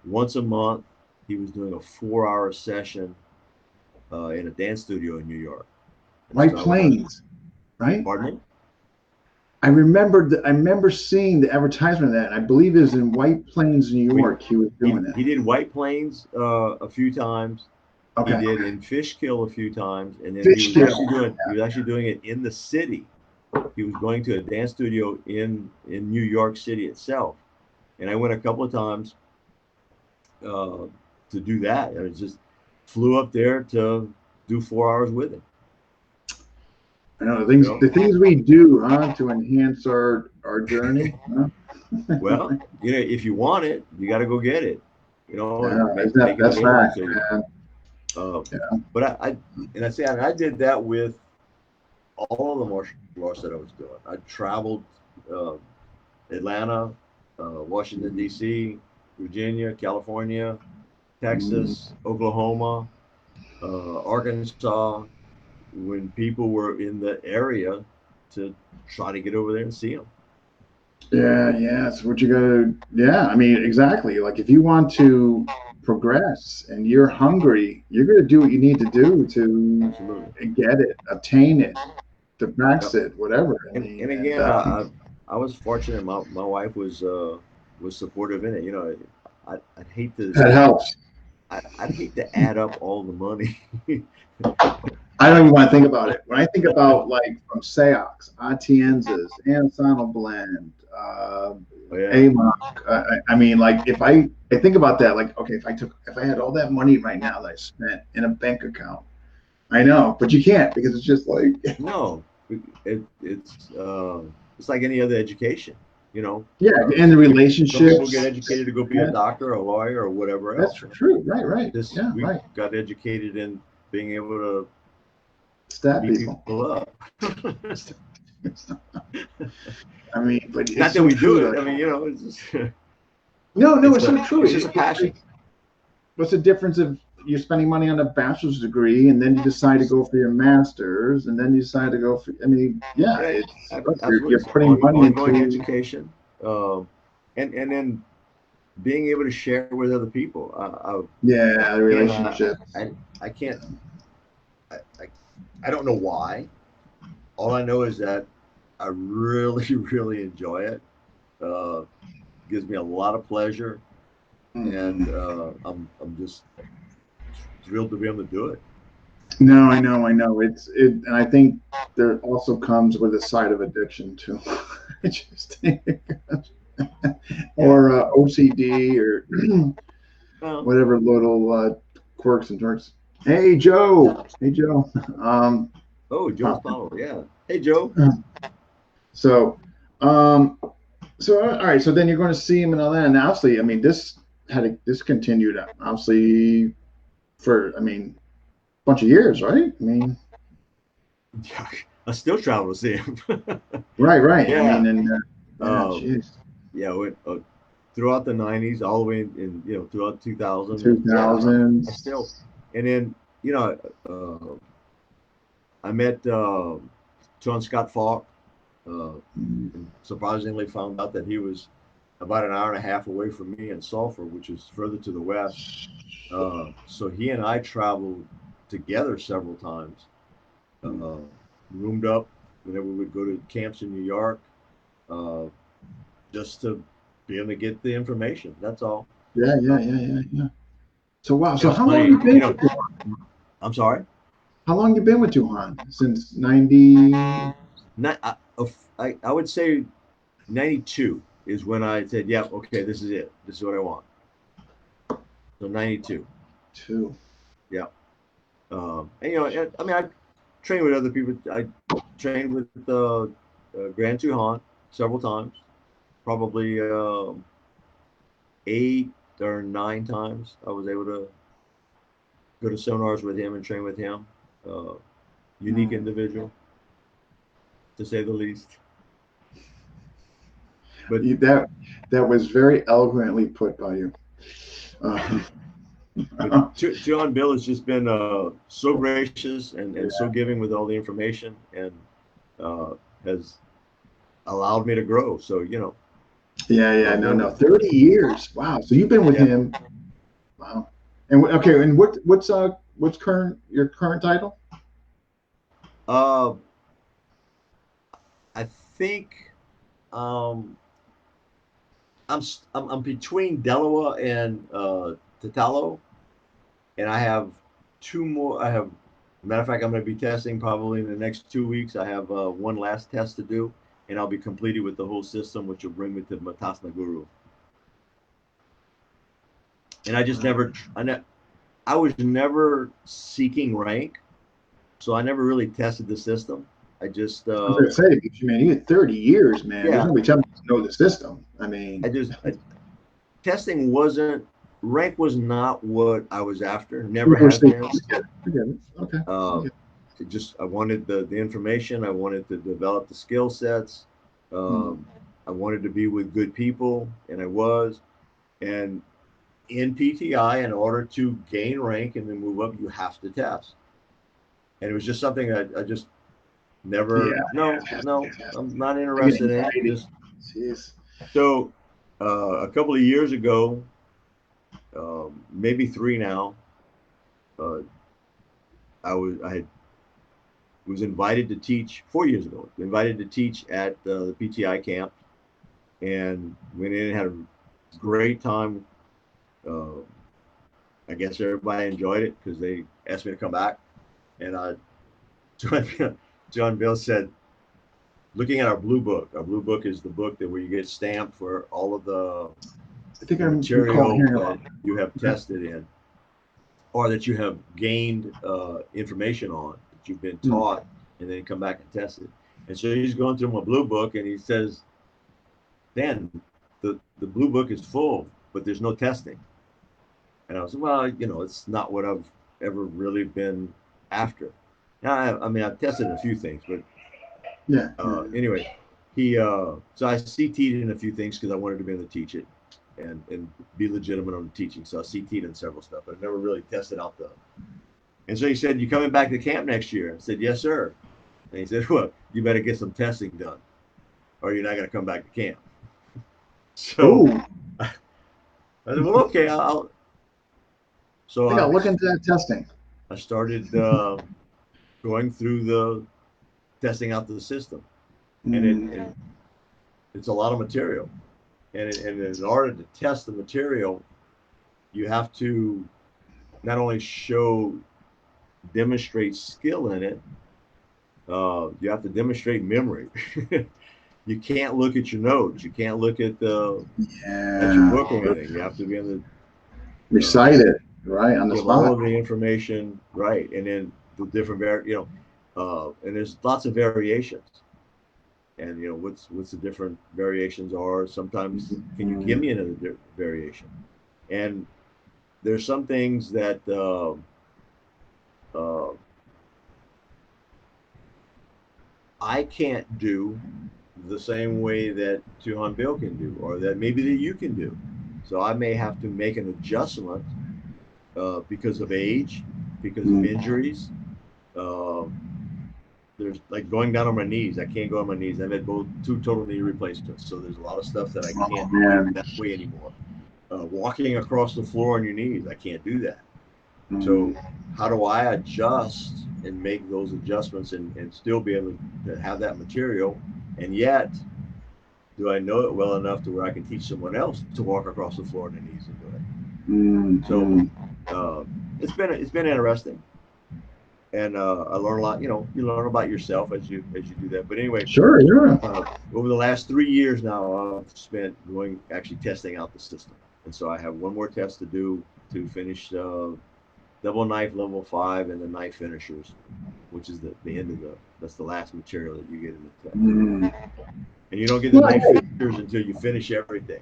once a month. He was doing a 4 hour session in a dance studio in New York, and White so I would have. Plains, right? Pardon me. I remember seeing the advertisement of that. I believe it was in White Plains, New We York. He was doing it. he did White Plains a few times. He Okay. did in Fishkill a few times, and then Fishkill. he was actually doing it in the city. He was going to a dance studio in New York City itself, and I went a couple of times uh, to do that. I just flew up there to do 4 hours with him. I know You know, the things we do, huh, to enhance our journey. Huh? well, if you want it, you got to go get it. And Yeah, make it that's available fact, to you. man. Uh, Yeah. but and I say I did that with all of the martial arts that I was doing. I traveled uh, Atlanta, Washington D.C., Virginia, California, Mm. Texas, Oklahoma, Arkansas. When people were in the area to try to get over there and see them. Yeah, yeah. It's what you gotta. Yeah, I mean, exactly. Like if you want to progress and you're hungry, you're gonna do what you need to do to Absolutely. get it, obtain it, to practice Yep. it, whatever. I And mean, and again, I was fortunate. My wife was supportive in it. I'd hate to that helps. I'd hate to add up all the money. I don't even want to think about it. When I think about like from Seox, Atienzas, Anasana Blend, Oh yeah, AMOC, I mean, like I think about that, like, okay, if I had all that money right now that I spent in a bank account, I know, but you can't because it's just like, no, it's like any other education. yeah, and the Some people get relationships. educated to go be a Yeah, doctor, a lawyer, or whatever that's else. true. Right, right. This Yeah, we right. got educated in being able to Stat beat people. people up. I mean, but Not it's that so we do true it. though. I mean, it's just No, no, it's so true. it's just a passion. What's the difference if you're spending money on a bachelor's degree and then you decide to go for your master's and then you decide to go for, I mean, yeah, Yeah, it's, absolutely. you're It's putting money ongoing into, education, and then being able to share with other people. yeah, the Again, relationships. I can't. I, I I don't know why. All I know is that I really really enjoy it. Uh, Gives me a lot of pleasure, and Mhm. I'm just thrilled to be able to do it. No, I know. And I think there also comes with a side of addiction too. I just Yeah. or OCD or Well, whatever little quirks and jerks. Hey Joe, hey Joe. Um, oh, Joe's huh. follower. Yeah. Hey, Joe. So, um, all right. So then you're going to see him and all that. And obviously, I mean, this continued obviously for, I mean, a bunch of years, right? I mean, Yeah, I still travel to see him. right, right. I Yeah. mean, and yeah, Um, jeez, yeah. Throughout the '90s, all the way throughout 2000, two and yeah, I still. thousands. And then I met John Scott Falk, and surprisingly found out that he was about an hour and a half away from me in Sulphur, which is further to the west. So he and I traveled together several times, uh, roomed up whenever we would go to camps in New York. uh, just to be able to get the information. That's all. Yeah, yeah, Uh, yeah, yeah, yeah. So wow. and So it's how long funny, you been you know. with Tuhon? I'm sorry. How long you been with Tuhon? Since 90? Not, I would say 92 is when I said, yeah, okay, this is it. This is what I want. So 92. Two. Yeah. And I mean, I trained with other people. I trained with Grand Tuhon several times, probably 8 or 9 times. I was able to go to seminars with him and train with him. Uh, Unique Mm. individual, to say the least. But That was very eloquently put by you. but Tuhon Bill has just been so gracious and so Yeah, giving with all the information, and has allowed me to grow. So yeah, yeah. No, really, no. 30 years. Wow. So you've been with yeah. him. Wow. And okay. And what's current your current title? Uh, I think um, I'm between Delaware and Tatalo, and I have two more. Matter of fact, I'm going to be testing probably in the next 2 weeks. I have one last test to do, and I'll be completed with the whole system, which will bring me to Matasna Guru. And I just Wow. never, I was never seeking rank, so I never really tested the system. I just, I was gonna say, because, man, you had 30 years, man. There's yeah, nobody telling you to know the system. I mean, testing wasn't, rank was not what I was after, you never were has saying, been. I get it. Okay. I Uh, get I wanted the information. I wanted to develop the skill sets. it. Mm. Um, I wanted to be with good people, and I was. And in PTI, in order to gain rank and then move up, you have to test. And it was just something I just never. Yeah, No, test, no, test. I'm not I get interested in it. anxiety. Just Jeez. so a couple of years ago, maybe three now, uh, I was invited to teach 4 years ago. Invited to teach at the PTI camp, and went in and had a great time. Uh, I guess everybody enjoyed it because they asked me to come back. And John, John Bill said, looking at our blue book. Our blue book is the book that where you get stamped for all of I think the I recall material hearing that about it. you have Okay. tested in, or that you have gained information on, that you've been Mm. taught, and then come back and test it. And so he's going through my blue book, and he says, Dan, the blue book is full, but there's no testing. And I was, well, it's not what I've ever really been after. Now, I mean, I've tested a few things, but Yeah, yeah, yeah. anyway, so I CT'd in a few things because I wanted to be able to teach it and be legitimate on the teaching. So I CT'd in several stuff, but I never really tested out the. And so he said, "You coming back to camp next year?" I said, "Yes, sir." And he said, "Well, you better get some testing done, or you're not going to come back to camp." So Oh, I said, "Well, okay, I'll." So I got to look into that testing. I started going through the testing out the system, and Mm. it's a lot of material, and in order to test the material, you have to not only demonstrate skill in it, you have to demonstrate memory. You can't look at your notes. You can't lok at your Yeah. book or anything. You have to be able to Recite it, right, on the give all spot. of the information right, and then the different and there's lots of variations. And what's the different variations are. Sometimes, can you give Mm. me another variation? And there's some things that uh, I can't do the same way that Tuhon Bill can do, or that maybe that you can do. So I may have to make an adjustment because of age, because of Mm. injuries. Uh, there's like going down on my knees. I can't go on my knees. I've had both two total knee replacements, so there's a lot of stuff that I Oh can't do man. that way anymore. Walking across the floor on your knees, I can't do that. Mm. So how do I adjust and make those adjustments and still be able to have that material, and yet do I know it well enough to where I can teach someone else to walk across the floor in their knees and do it? So Mm-hmm. it's been interesting, and I learn a lot. You learn about yourself as you do that. But anyway, Sure, yeah. over the last 3 years now, I've spent going actually testing out the system, and so I have one more test to do to finish double knife level 5 and the knife finishers, which is the end of that's the last material that you get in the test. Mm. And you don't get the Well, knife hey, finishers until you finish everything.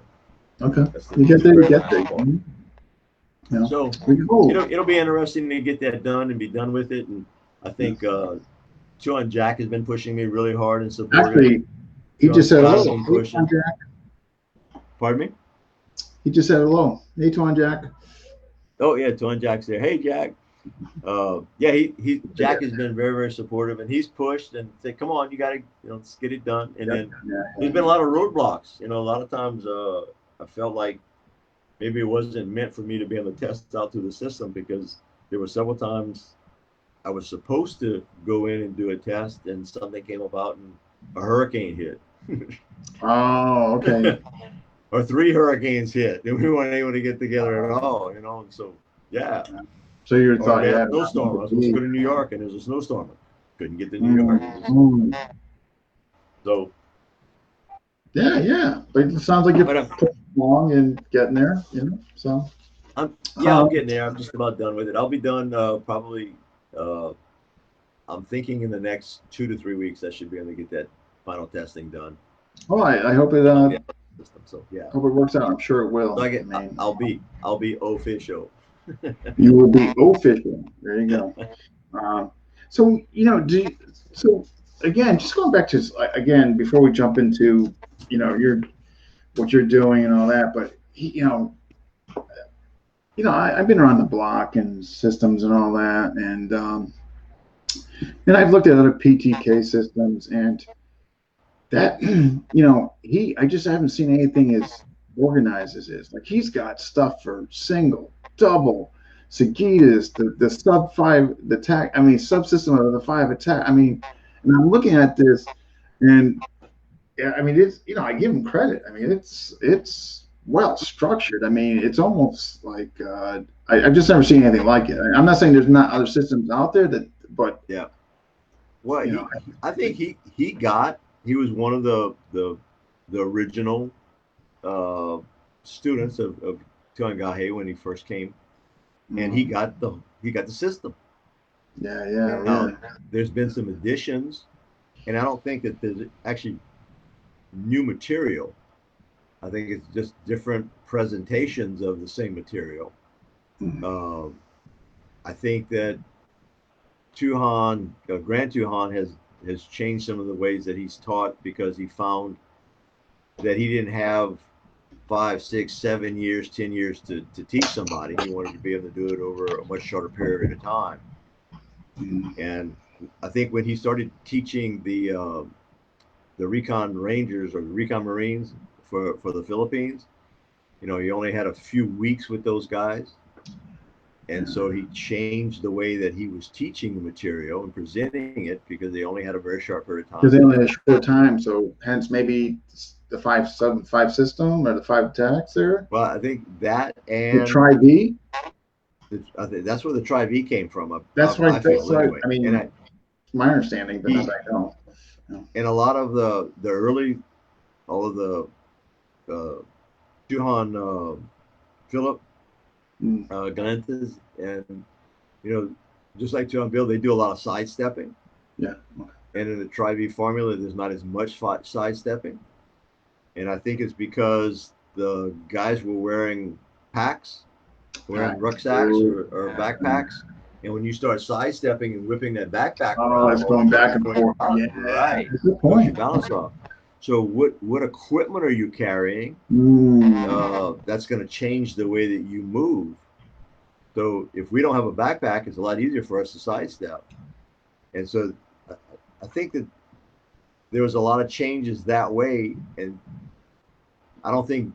okay. That's You get the there, you very get last there. part. You know, So we go. it'll be interesting to get that done and be done with it. And I Yeah. think Tuhon Jack has been pushing me really hard and supportive. Actually, he John just said Scott has hello. been Hey, pushing. Tuan Jack. Pardon me? He just said hello. Hey, Tuan Jack. Oh yeah, Tuhon Jack's there. Hey Jack. Yeah, he Yeah, Jack has been very very supportive, and he's pushed and said, "Come on, you got to let's get it done." And yeah, then yeah, there's been a lot of roadblocks. A lot of times I felt like maybe it wasn't meant for me to be able to test out through the system because there were several times I was supposed to go in and do a test, and something came about, and a hurricane hit, Oh, okay. or 3 hurricanes hit, and we weren't able to get together at all. And so yeah, So you or we thought you had a had snowstorm. I to was supposed to be. go to New York, and there was a snowstorm. Couldn't get to New York. Mm. So, Yeah, yeah. But it sounds like you're but pushing along and getting there, So, I'm um, getting there. I'm just about done with it. I'll be done probably. Uh, I'm thinking in the next 2 to 3 weeks I should be able to get that final testing done. well, I hope it I'll be out of the system. So yeah. hope it works out. I'm sure it So will. I I get. mean, I'll be official. you will be official. There you go. So so again, just going back to again before we jump into your what you're doing and all that, but I've been around the block and systems and all that, and I've looked at other PTK systems, and that I just haven't seen anything as organized as his. Like he's got stuff for single, double, Sagitas, the sub five, the attack. I mean, subsystem of the 5 attack. I mean, and I'm looking at this, and yeah, I mean, it's I give him credit. I mean, it's well structured. I mean, it's almost like I've just never seen anything like it. I'm not saying there's not other systems out there but Yeah. Well, you know, I think he was one of the original uh, students of Tuangahe when he first came, and mm, he got the system. yeah, yeah, Now, yeah. there's been some additions, and I don't think that there's actually new material. I think it's just different presentations of the same material. Mm. Um, I think that Grant Tuhon has changed some of the ways that he's taught because he found that he didn't have 5, 6, 7 years, 10 years to teach somebody. He wanted to be able to do it over a much shorter period of time. Mm. And I think when he started teaching the Recon Rangers or the Recon Marines for the Philippines, he only had a few weeks with those guys. And so he changed the way that he was teaching the material and presenting it because they only had a very short period of Because time. they only had a short time, so hence maybe the five system or the 5 attacks there. Well, I think that The and Tri V. I think that's where the Tri V came from. That's right. I That's feel right. anyway. I And mean, my understanding, but not he that I know. No. and a lot of the early all of the Tuhon Philip Mm. Galantas and just like Tuhon Bill, they do a lot of sidestepping. Yeah. Okay. And in the Tri V formula, there's not as much sidestepping. And I think it's because the guys were wearing packs, wearing rucksacks or backpacks. And when you start sidestepping and whipping that backpack Oh, around, it's going back and throws forth. your Yeah, right, that's a good throws your point. balance off. So what equipment are you carrying? Mm. That's going to change the way that you move. So if we don't have a backpack, it's a lot easier for us to sidestep. And so I think that there was a lot of changes that way, and I don't think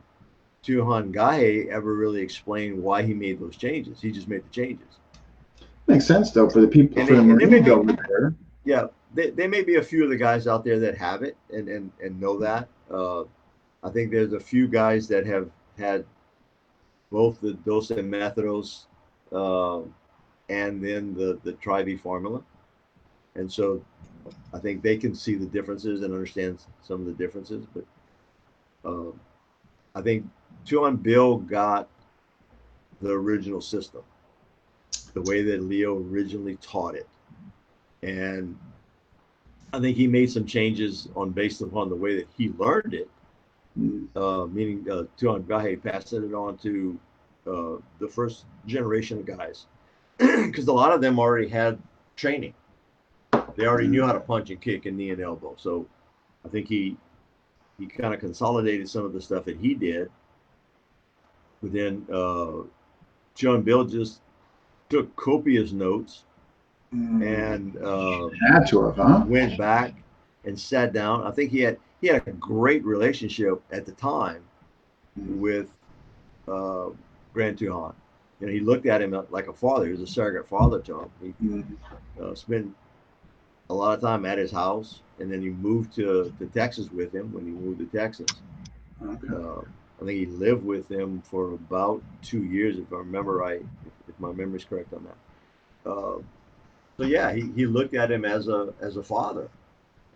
Tuhon Gahe ever really explained why he made those changes. He just made the changes. Makes sense though for the people And for the there may Marines be, over there. yeah, there may be a few of the guys out there that have it and know that. I think there's a few guys that have had both the Dos Methodos uh, and then the Tri-V formula. And so I think they can see the differences and understand some of the differences. But uh, I think Tuhon Bill got the original system, the way that Leo originally taught it. And I think he made some changes on based upon the way that he learned it, meaning Tuhon Bill passing it on to the first generation of guys. Because a lot of them already had training. They already knew how to punch and kick and knee and elbow. So I think he kind of consolidated some of the stuff that he did. But then John Bill just took copious notes and had to have, huh? went back and sat down. I think he had a great relationship at the time with Grand Tuhon. You know, he looked at him like a father. He was a surrogate father to him. He spent a lot of time at his house, and then he moved to Texas with him when he moved to Texas. Okay. I think he lived with him for about 2 years, if I remember right, if my memory's correct on that. So yeah, he looked at him as a father,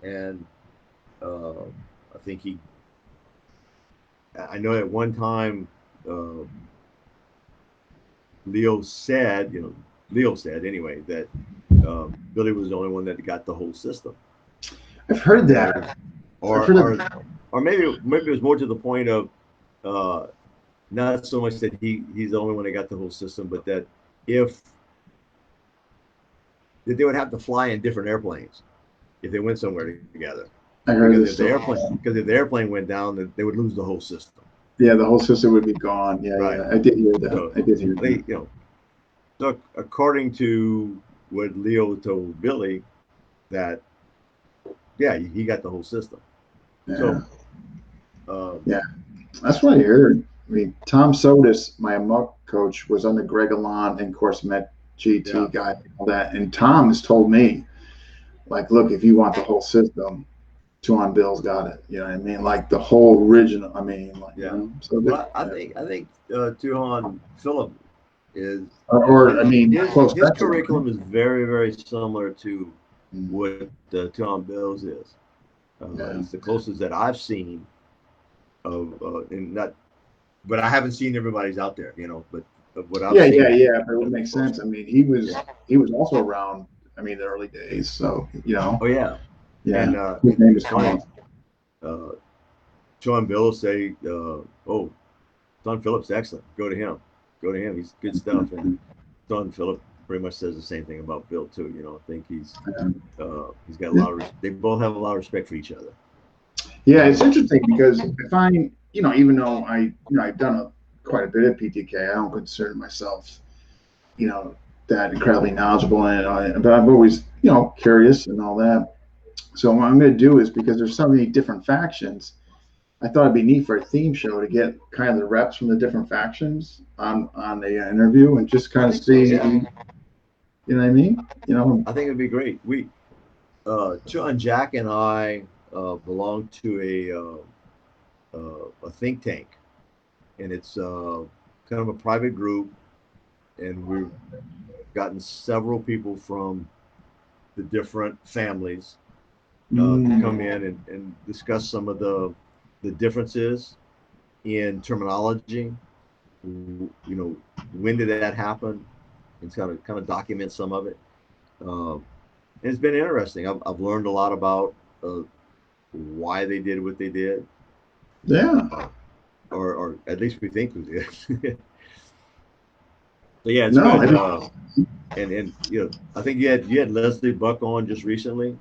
and I think I know at one time Leo said anyway that Billy was the only one that got the whole system. I've heard that. Or maybe it was more to the point of not so much that he's the only one that got the whole system, but that that they would have to fly in different airplanes if they went somewhere together. I heard Because this. if the airplane went down, they would lose the whole system. Yeah, the whole system would be gone. Yeah, right. Yeah. I did hear that. So, I did hear that. You know, so according to what Leo told Billy, that yeah, he got the whole system. Yeah. So yeah, that's what I heard. I mean, Tom Sotis, my muck coach, was on the Greg Alon and course met GT guy and all that. And Tom has told me, like, look, if you want the whole system, Tuhon Bill's got it. You know what I mean? Like the whole original. I mean, like, yeah. You know, so well, I think Tuhon Philip is, I mean, his curriculum is very, very similar to what Tuhon Bill's is. It's the closest that I've seen of, and not, but I haven't seen everybody's out there, you know. But what I've seen, but it would make sense. I mean, he was also around. I mean, the early days, so you know. Oh yeah. And his name is funny. Tuhon Bill will say, "Oh, Don Phillips, excellent. Go to him. He's good stuff." And Don Phillips pretty much says the same thing about Bill too. You know, I think he's got a lot of. They both have a lot of respect for each other. Yeah, it's interesting because I find, you know, even though I've done quite a bit of PTK, I don't consider myself, you know, that incredibly knowledgeable in it, but I'm always, you know, curious and all that. So what I'm going to do is, because there's so many different factions, I thought it'd be neat for a theme show to get kind of the reps from the different factions on the interview and just kind of see, you know what I mean? You know, I think it'd be great. We, John, Jack, and I belong to a think tank, and it's kind of a private group, and we've gotten several people from the different families to come in and discuss some of the differences in terminology. You know, when did that happen? And kind of document some of it. And it's been interesting. I've learned a lot about why they did what they did. Yeah. Or at least we think we did. So yeah, it's good. And you know, I think you had Leslie Buck on just recently.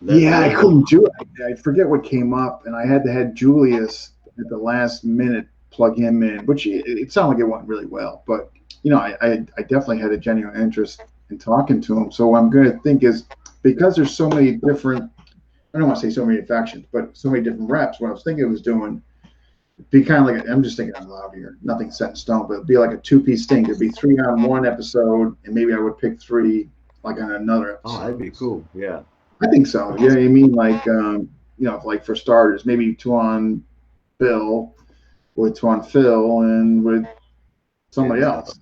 I couldn't do it. I forget what came up, and I had to have Julius at the last minute plug him in, which it sounded like it went really well. But you know, I definitely had a genuine interest in talking to him. So what I'm going to think is, because there's so many different, I don't want to say so many factions, but so many different reps. What I was thinking of was doing, be kind of like I'm just thinking out loud here, nothing set in stone, but it'd be like a 2-piece thing. There'd be 3 on one episode, and maybe I would pick 3 like on another episode. Oh, that'd be cool. Yeah. I think so. You know what I mean? Like, you know, like for starters, maybe Tuhon Bill, with Tuhon Phil, and with somebody And else.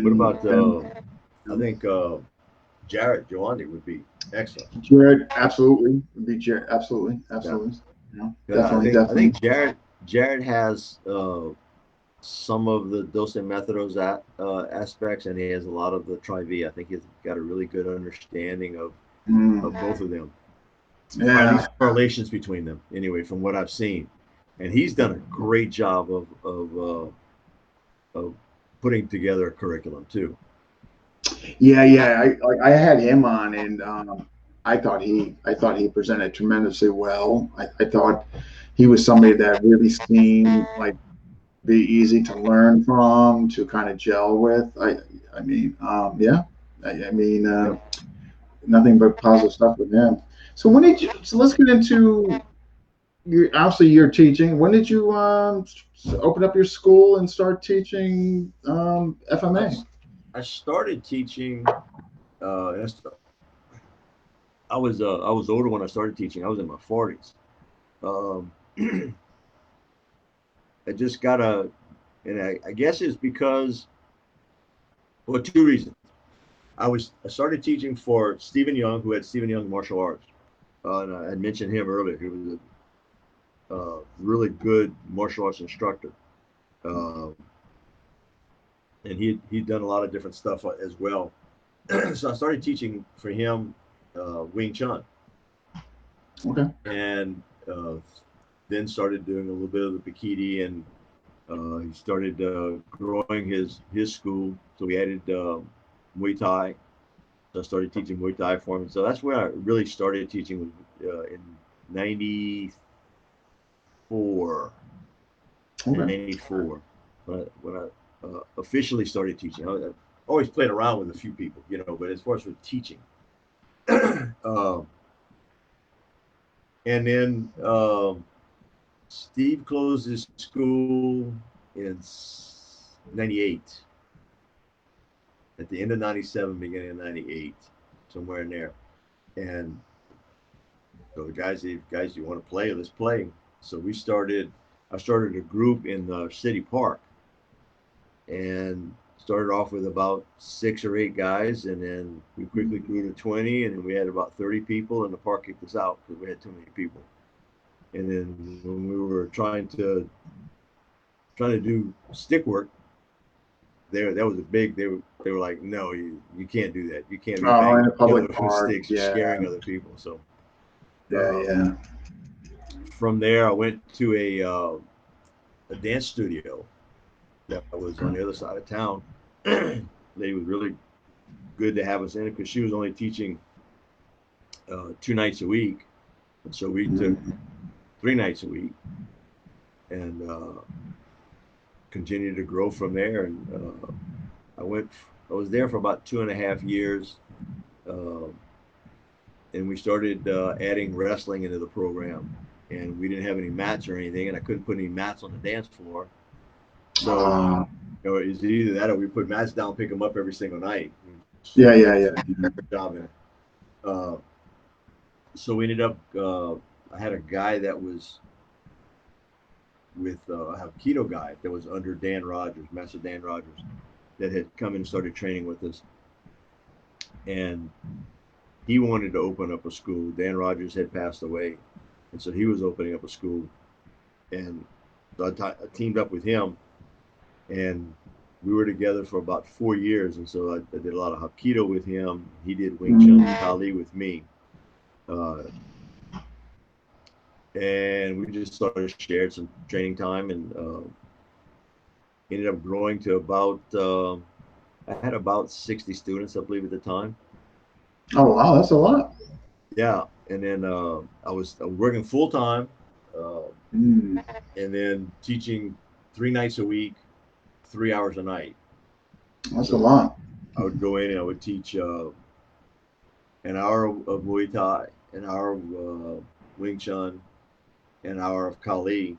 what And about then I think Jared Joandi would be excellent. Jared, absolutely, would be Jared, absolutely, Yeah, absolutely. You know, yeah. definitely, I definitely. think Jared has some of the docent methodos aspects, and he has a lot of the tri-V. I think he's got a really good understanding of Mm, both of them, or at yeah, least correlations between them. Anyway, from what I've seen, and he's done a great job of putting together a curriculum too. yeah. I had him on, and I thought he presented tremendously well. I thought he was somebody that really seemed like be easy to learn from, to kind of gel with. I mean, yeah. I mean, Yep. nothing but positive stuff with him. So when did you? So let's get into your. Obviously, you're teaching. When did you open up your school and start teaching I, FMA? I started teaching. Uh, I was older when I started teaching. I was in my 40s. Um, I just got a, and I guess it's because, well, two reasons. I started teaching for Stephen Young, who had Stephen Young Martial Arts, and I had mentioned him earlier. He was a really good martial arts instructor, uh, and he'd done a lot of different stuff as well. So I started teaching for him Wing Chun, Okay. and then started doing a little bit of the Bikini, and he started growing his school. So we added Muay Thai. So I started teaching Muay Thai for him. So that's where I really started teaching in '94. Okay. '94 when I officially started teaching. I always played around with a few people, but as far as with teaching, uh, and then Steve closed his school in '98. At the end of '97, beginning of '98, somewhere in there. And so the guys, you want to play? Let's play. So we started. I started a group in the city park, and started off with about 6 or 8 guys, and then we quickly grew to 20, and then we had about 30 people, and the park kicked us out because we had too many people. And then when we were trying to do stick work, there that was a big. They were like, no, you can't do that. You can't be Oh, in banging a each public other with park. sticks or Yeah. scaring other people. So Yeah. uh, Yeah. from there, I went to a dance studio that was on the other side of town. Lady was really good to have us in because she was only teaching 2 nights a week, and so we took Mm, 3 nights a week and continued to grow from there. And I went, I was there for about 2.5 years, uh, and we started adding wrestling into the program. And we didn't have any mats or anything, and I couldn't put any mats on the dance floor. So uh, it's either that or we put mats down, pick them up every single night. yeah. We Yeah. did Yeah. a good job in it. Uh, so we ended up. I had a guy that was with I have a keto guy that was under Dan Rogers, Master Dan Rogers, that had come in and started training with us, and he wanted to open up a school. Dan Rogers had passed away, and so he was opening up a school, and so I teamed up with him, and we were together for about 4 years, and so I did a lot of Hapkido with him. He did Wing Chun Mm, and Kali with me, uh, and we just sort of shared some training time, and ended up growing to about I had about 60 students, I believe, at the time. oh wow, that's a lot. Yeah, and then I was working full time, uh, Mm, and then teaching 3 nights a week, 3 hours a night. that's a So lot. I would go in and I would teach an hour of Muay Thai, an hour of Wing Chun, an hour of Kali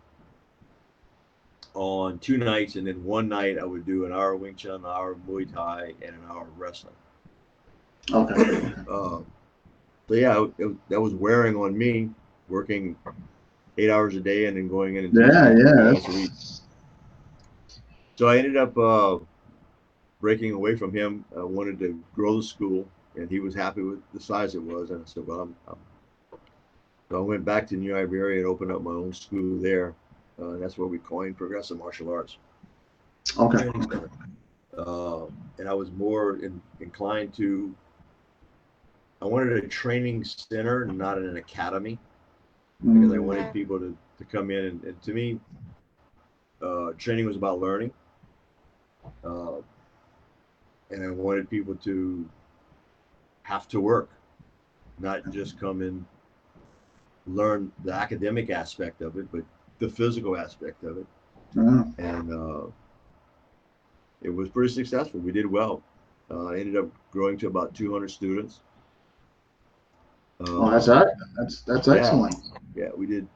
on 2 nights, and then one night I would do an hour of Wing Chun, an hour of Muay Thai, and an hour of wrestling. Okay. Okay. So yeah, that was wearing on me, working 8 hours a day and then going in and Yeah, teaching yeah. once a week. So I ended up breaking away from him. I wanted to grow the school, and he was happy with the size it was. And I said, well, so I went back to New Iberia and opened up my own school there. And that's where we coined progressive martial arts. Okay. And I was more inclined to, I wanted a training center, not an academy, because I wanted people to come in. And to me, training was about learning. And I wanted people to have to work, not just come and learn the academic aspect of it, but the physical aspect of it. And it was pretty successful. We did well. I ended up growing to about 200 students. Oh, that's excellent. Yeah, we did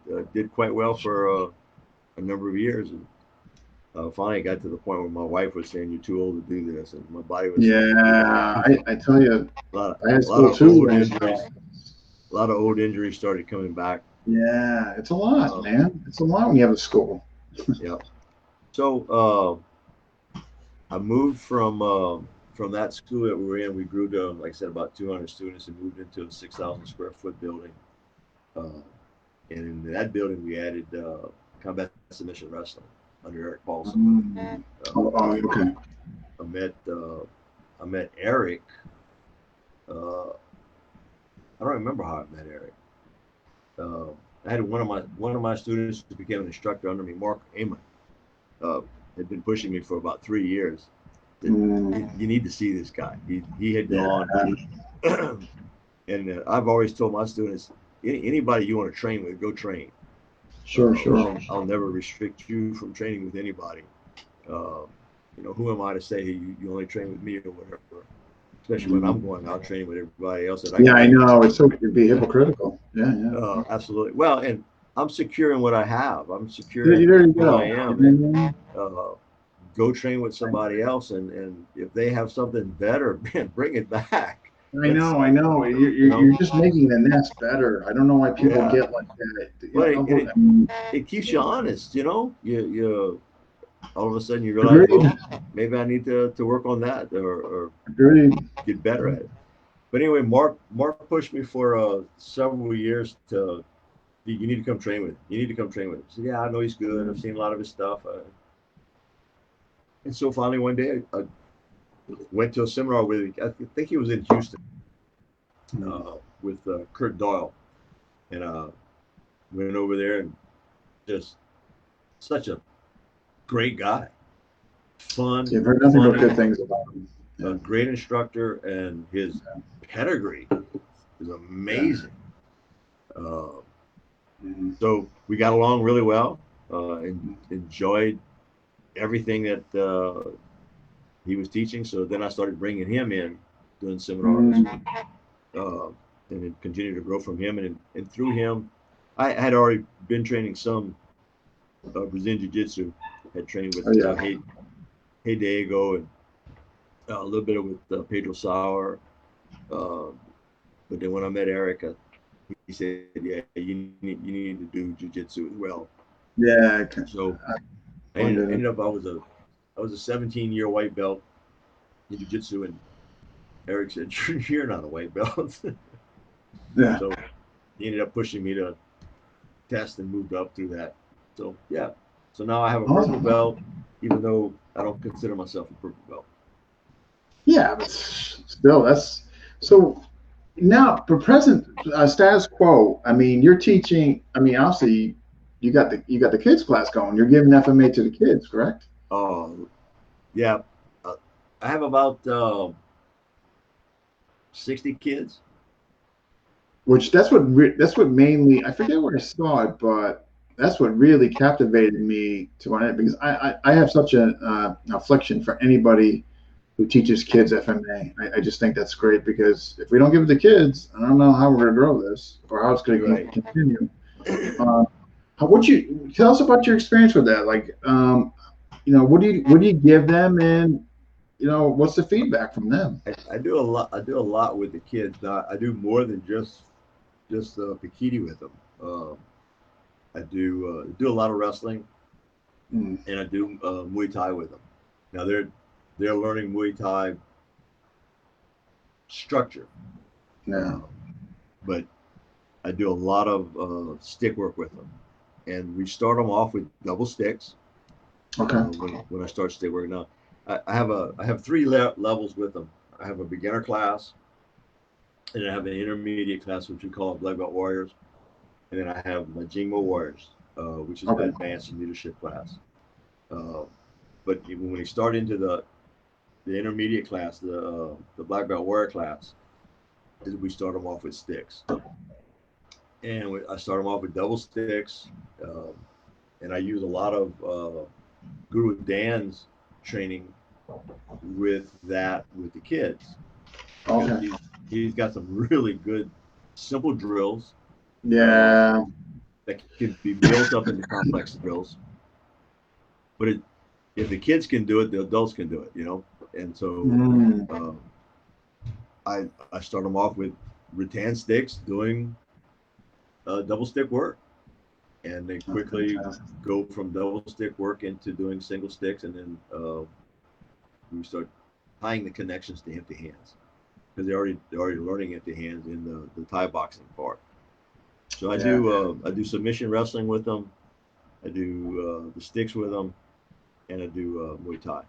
quite well for a number of years, and finally I got to the point where my wife was saying, "You're too old to do this," and my body was. Yeah, I tell you, I had a lot school of too. old injuries. A lot of old injuries started coming back. Yeah, it's a lot, man. It's a lot when you have a school. Yeah. So I moved from that school that we were in. We grew to, like I said, about 200 students, and moved into a 6,000 square foot building. And in that building, we added combat submission wrestling under Eric Paulson. Okay. I met Eric. I don't remember how I met Eric. I had one of my students who became an instructor under me, Mark Amon, had been pushing me for about 3 years. You need to see this guy. He had gone, and I've always told my students, anybody you want to train with, go train. Sure. I'll never restrict you from training with anybody. Who am I to say you only train with me or whatever? Especially when I'm going out training with everybody else. I know. It'd be hypocritical. Yeah. Absolutely. Well, and I'm secure in what I have. I'm secure in who I am. And, go train with somebody else, and if they have something better, man, bring it back. I know. You're just making the nest better. I don't know why people get like that. But it keeps you honest. You all of a sudden you realize, well, maybe I need to work on that or get better at it. But anyway, Mark pushed me for several years to, you need to come train with him. You need to come train with him. I said, yeah, I know he's good. I've seen a lot of his stuff. And so finally one day I went to a seminar with, I think he was in Houston, with Kurt Doyle. And went over there, and just such a great guy. Fun. You've heard nothing but good things about him. A great instructor, and his pedigree is amazing. So we got along really well, and enjoyed everything that he was teaching. So then I started bringing him in, doing seminars, and it continued to grow from him. And through him, I had already been training some Brazilian Jiu-Jitsu. Had trained with Hey Diego, and a little bit with Pedro Sauer. But then when I met Eric, he said, "Yeah, you need to do Jiu-Jitsu as well." Yeah. So I ended up I was a 17-year white belt in Jiu-Jitsu, and Eric said, "You're not a white belt." Yeah. So he ended up pushing me to test, and moved up through that. So yeah. So now I have a purple belt, even though I don't consider myself a purple belt. Yeah, but still, that's so. Now, for present status quo, I mean, you're teaching. I mean, obviously, you got the kids class going. You're giving FMA to the kids, correct? Oh, yeah. I have about 60 kids. Which that's what mainly, I forget where I saw it, but that's what really captivated me to want it, because I have such an affliction for anybody who teaches kids FMA. I just think that's great, because if we don't give it to kids, I don't know how we're going to grow this or how it's going to continue. What you tell us about your experience with that? Like, what do you give them, and what's the feedback from them? I do a lot. I do a lot with the kids. Now, I do more than just Pikiti with them. I do a lot of wrestling, Mm. and I do Muay Thai with them. Now they're learning Muay Thai structure, Yeah. uh, but I do a lot of stick work with them, and we start them off with double sticks. Okay. When I start stick work, now I have three levels with them. I have a beginner class, and I have an intermediate class, which we call Black Belt Warriors, and then I have my Jingmo Warriors, which is the Okay. advanced leadership class. Uh, but even when you start into the intermediate class, the Black Belt Warrior class, we start them off with sticks, and I start them off with double sticks, um, and I use a lot of Guru Dan's training with that with the kids because Okay. he's got some really good simple drills uh, Yeah. that can be built up into complex drills. But if the kids can do it, the adults can do it, you know. And so Mm. uh, I start them off with rattan sticks doing double stick work, and they That's quickly fantastic. go from double stick work into doing single sticks, and then we start tying the connections to empty hands because they're already learning empty hands in the Thai boxing part. So Yeah. I do submission wrestling with them. I do the sticks with them, and I do Muay Thai.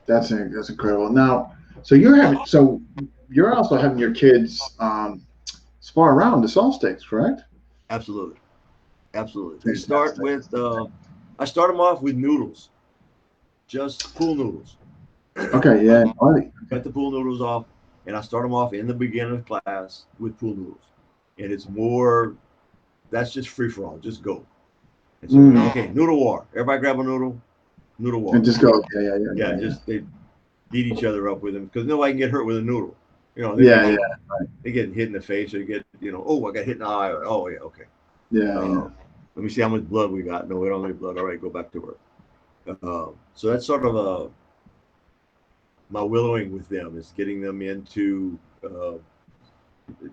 That's incredible. Now, so you're also having your kids spar around the salt sticks, correct? Absolutely, absolutely. We start Fantastic. with I start them off with noodles, just pool noodles. Okay. I Yeah. All right. cut the pool noodles off, and I start them off in the beginner class with pool noodles, and it's more that's just free for all, just go. And so Mm. okay, noodle war. Everybody grab a noodle, noodle war. And just go. Yeah. Yeah. Yeah. Yeah, Yeah. Yeah. just they beat each other up with them because nobody can get hurt with a noodle. You know, Yeah. Yeah. they get hit in the face or you get oh I got hit in the eye. Oh yeah, okay. Yeah. Yeah. Uh, let me see how much blood we got. No, we don't have any blood. All right, go back to work. So that's sort of my willowing with them is getting them into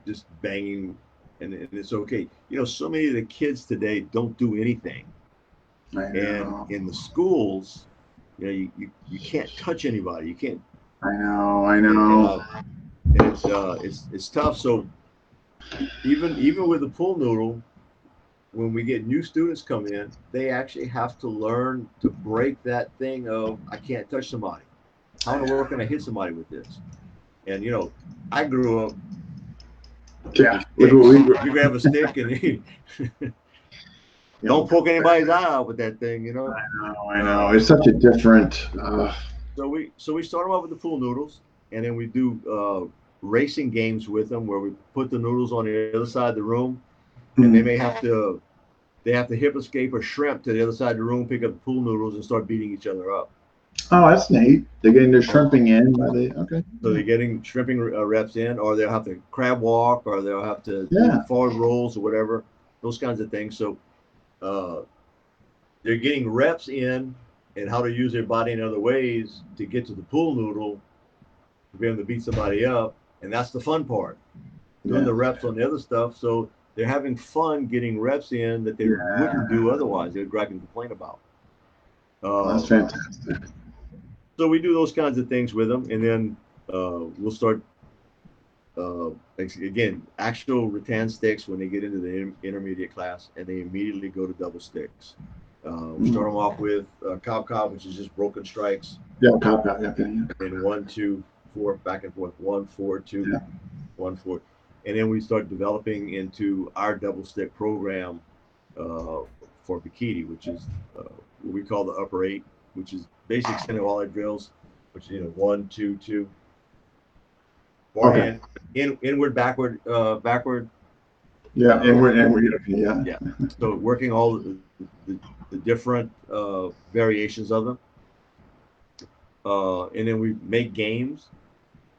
just banging, and it's okay. You know, so many of the kids today don't do anything, I and know. in the schools, you can't touch anybody. You can't, I know. I and, know. it's tough. So even with the pool noodle, when we get new students come in, they actually have to learn to break that thing of I can't touch somebody. How in the world can I hit somebody with this? And I grew up Yeah. with Look what sticks. we. You grab a stick and You don't know. poke anybody's eye out with that thing. I know. I know. Uh, It's such a different. so we start them off with the pool noodles, and then we do racing games with them where we put the noodles on the other side of the room, and Mm. they have to hip escape a shrimp to the other side of the room, pick up the pool noodles, and start beating each other up. Oh, that's neat. They're getting their Oh, shrimping in by the. Okay. so Yeah. they're getting shrimping reps in, or they'll have to crab walk, or they'll have to do Yeah. forward rolls or whatever, those kinds of things. So uh, they're getting reps in and how to use their body in other ways to get to the pool noodle to be able to beat somebody up, and that's the fun part. Doing Yeah. the reps on the other stuff, so they're having fun getting reps in that they wouldn't Yeah. do otherwise. They'd grab and complain about. Oh, that's Uh, fantastic. so we do those kinds of things with them, and then we'll start again actual rattan sticks when they get into the intermediate class, and they immediately go to double sticks. We Mm. start them off with cob, which is just broken strikes, Yeah. Cop out. Yeah. Okay. and 1, 2, 4, back and forth, 1, 4, 2, Yeah. 1, 4, and then we start developing into our double stick program uh, for Bikini, which is what we call the upper eight, which is basic center wall drills, which is 1, 2, 2, Okay. forehand, inward, backward, backward. Yeah. Uh, And we're okay. Yeah. yeah. So working all the different variations of them, and then we make games.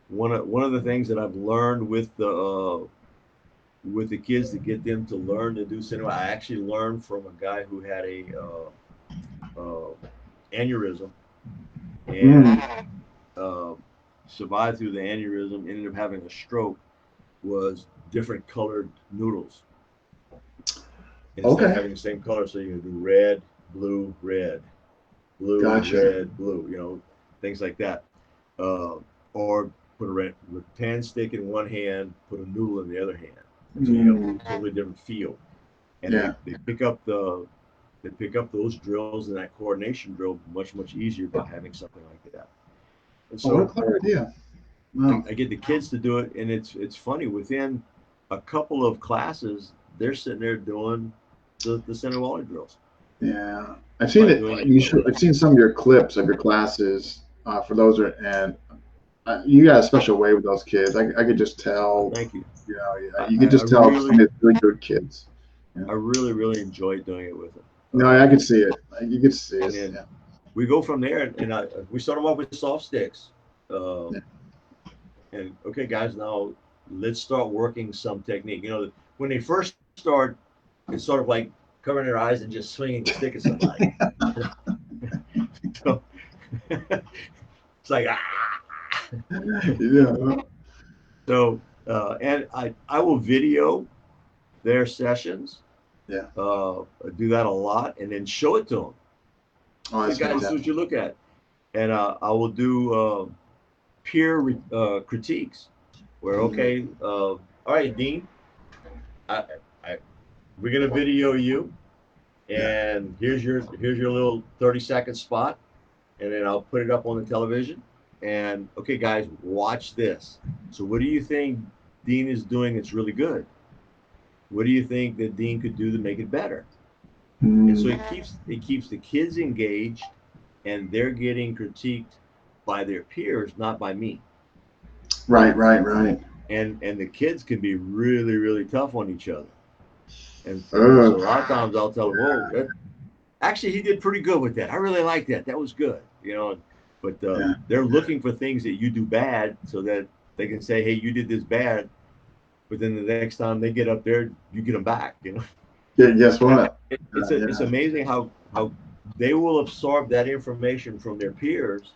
One of the things that I've learned with the kids to get them to learn to do cinema, I actually learned from a guy who had a aneurysm and Mm. uh, survived through the aneurysm, ended up having a stroke. Was different colored noodles. instead of Okay. having the same color. So you can do red, blue, red, blue, Gotcha. red, blue. Things like that. Uh, or put a red with pen stick in one hand, put a noodle in the other hand, and so you have Mm, a totally different feel. And yeah. they pick up those drills and that coordination drill much easier by having something like that. And Oh, what a so clever idea. I, Wow. I get the kids to do it, and it's funny. Within a couple of classes, they're sitting there doing the center wall drills Yeah. I've seen by it. doing it You with should, I've us. seen some of your clips of your classes for those are, and you got a special way with those kids. I could just tell, Thank you. you know, yeah, I, you I could I just tell some really of these really good kids. Yeah. I really enjoyed doing it with them. No, I could see it. You could see And it. then Yeah. we go from there, and we start them off with soft sticks. Yeah. And okay, guys, now let's start working some technique. When they first start, it's sort of like covering their eyes and just swinging the stick at somebody. So it's like Yeah. so, and I will video their sessions, Yeah. do that a lot, and then show it to them. Oh, Say, that's guys, this is fantastic. what you look at, and I will do peer critiques, where Mm, okay, all right, Dean, I, I we're gonna video you, yeah. and here's your little 30-second spot, and then I'll put it up on the television. And okay, guys, watch this. So, what do you think Dean is doing that's really good? What do you think that Dean could do to make it better? And so Mm, it keeps the kids engaged, and they're getting critiqued by their peers, not by me. right. Right. Right. And the kids can be really tough on each other. And so Oh, a lot of times I'll tell them, "Whoa, actually he did pretty good with that. I really like that. That was good." But yeah. they're looking for things that you do bad so that they can say, "Hey, you did this bad." But then the next time they get up there, you get them back. Yeah. Guess And what? it's Yeah. amazing how they will absorb that information from their peers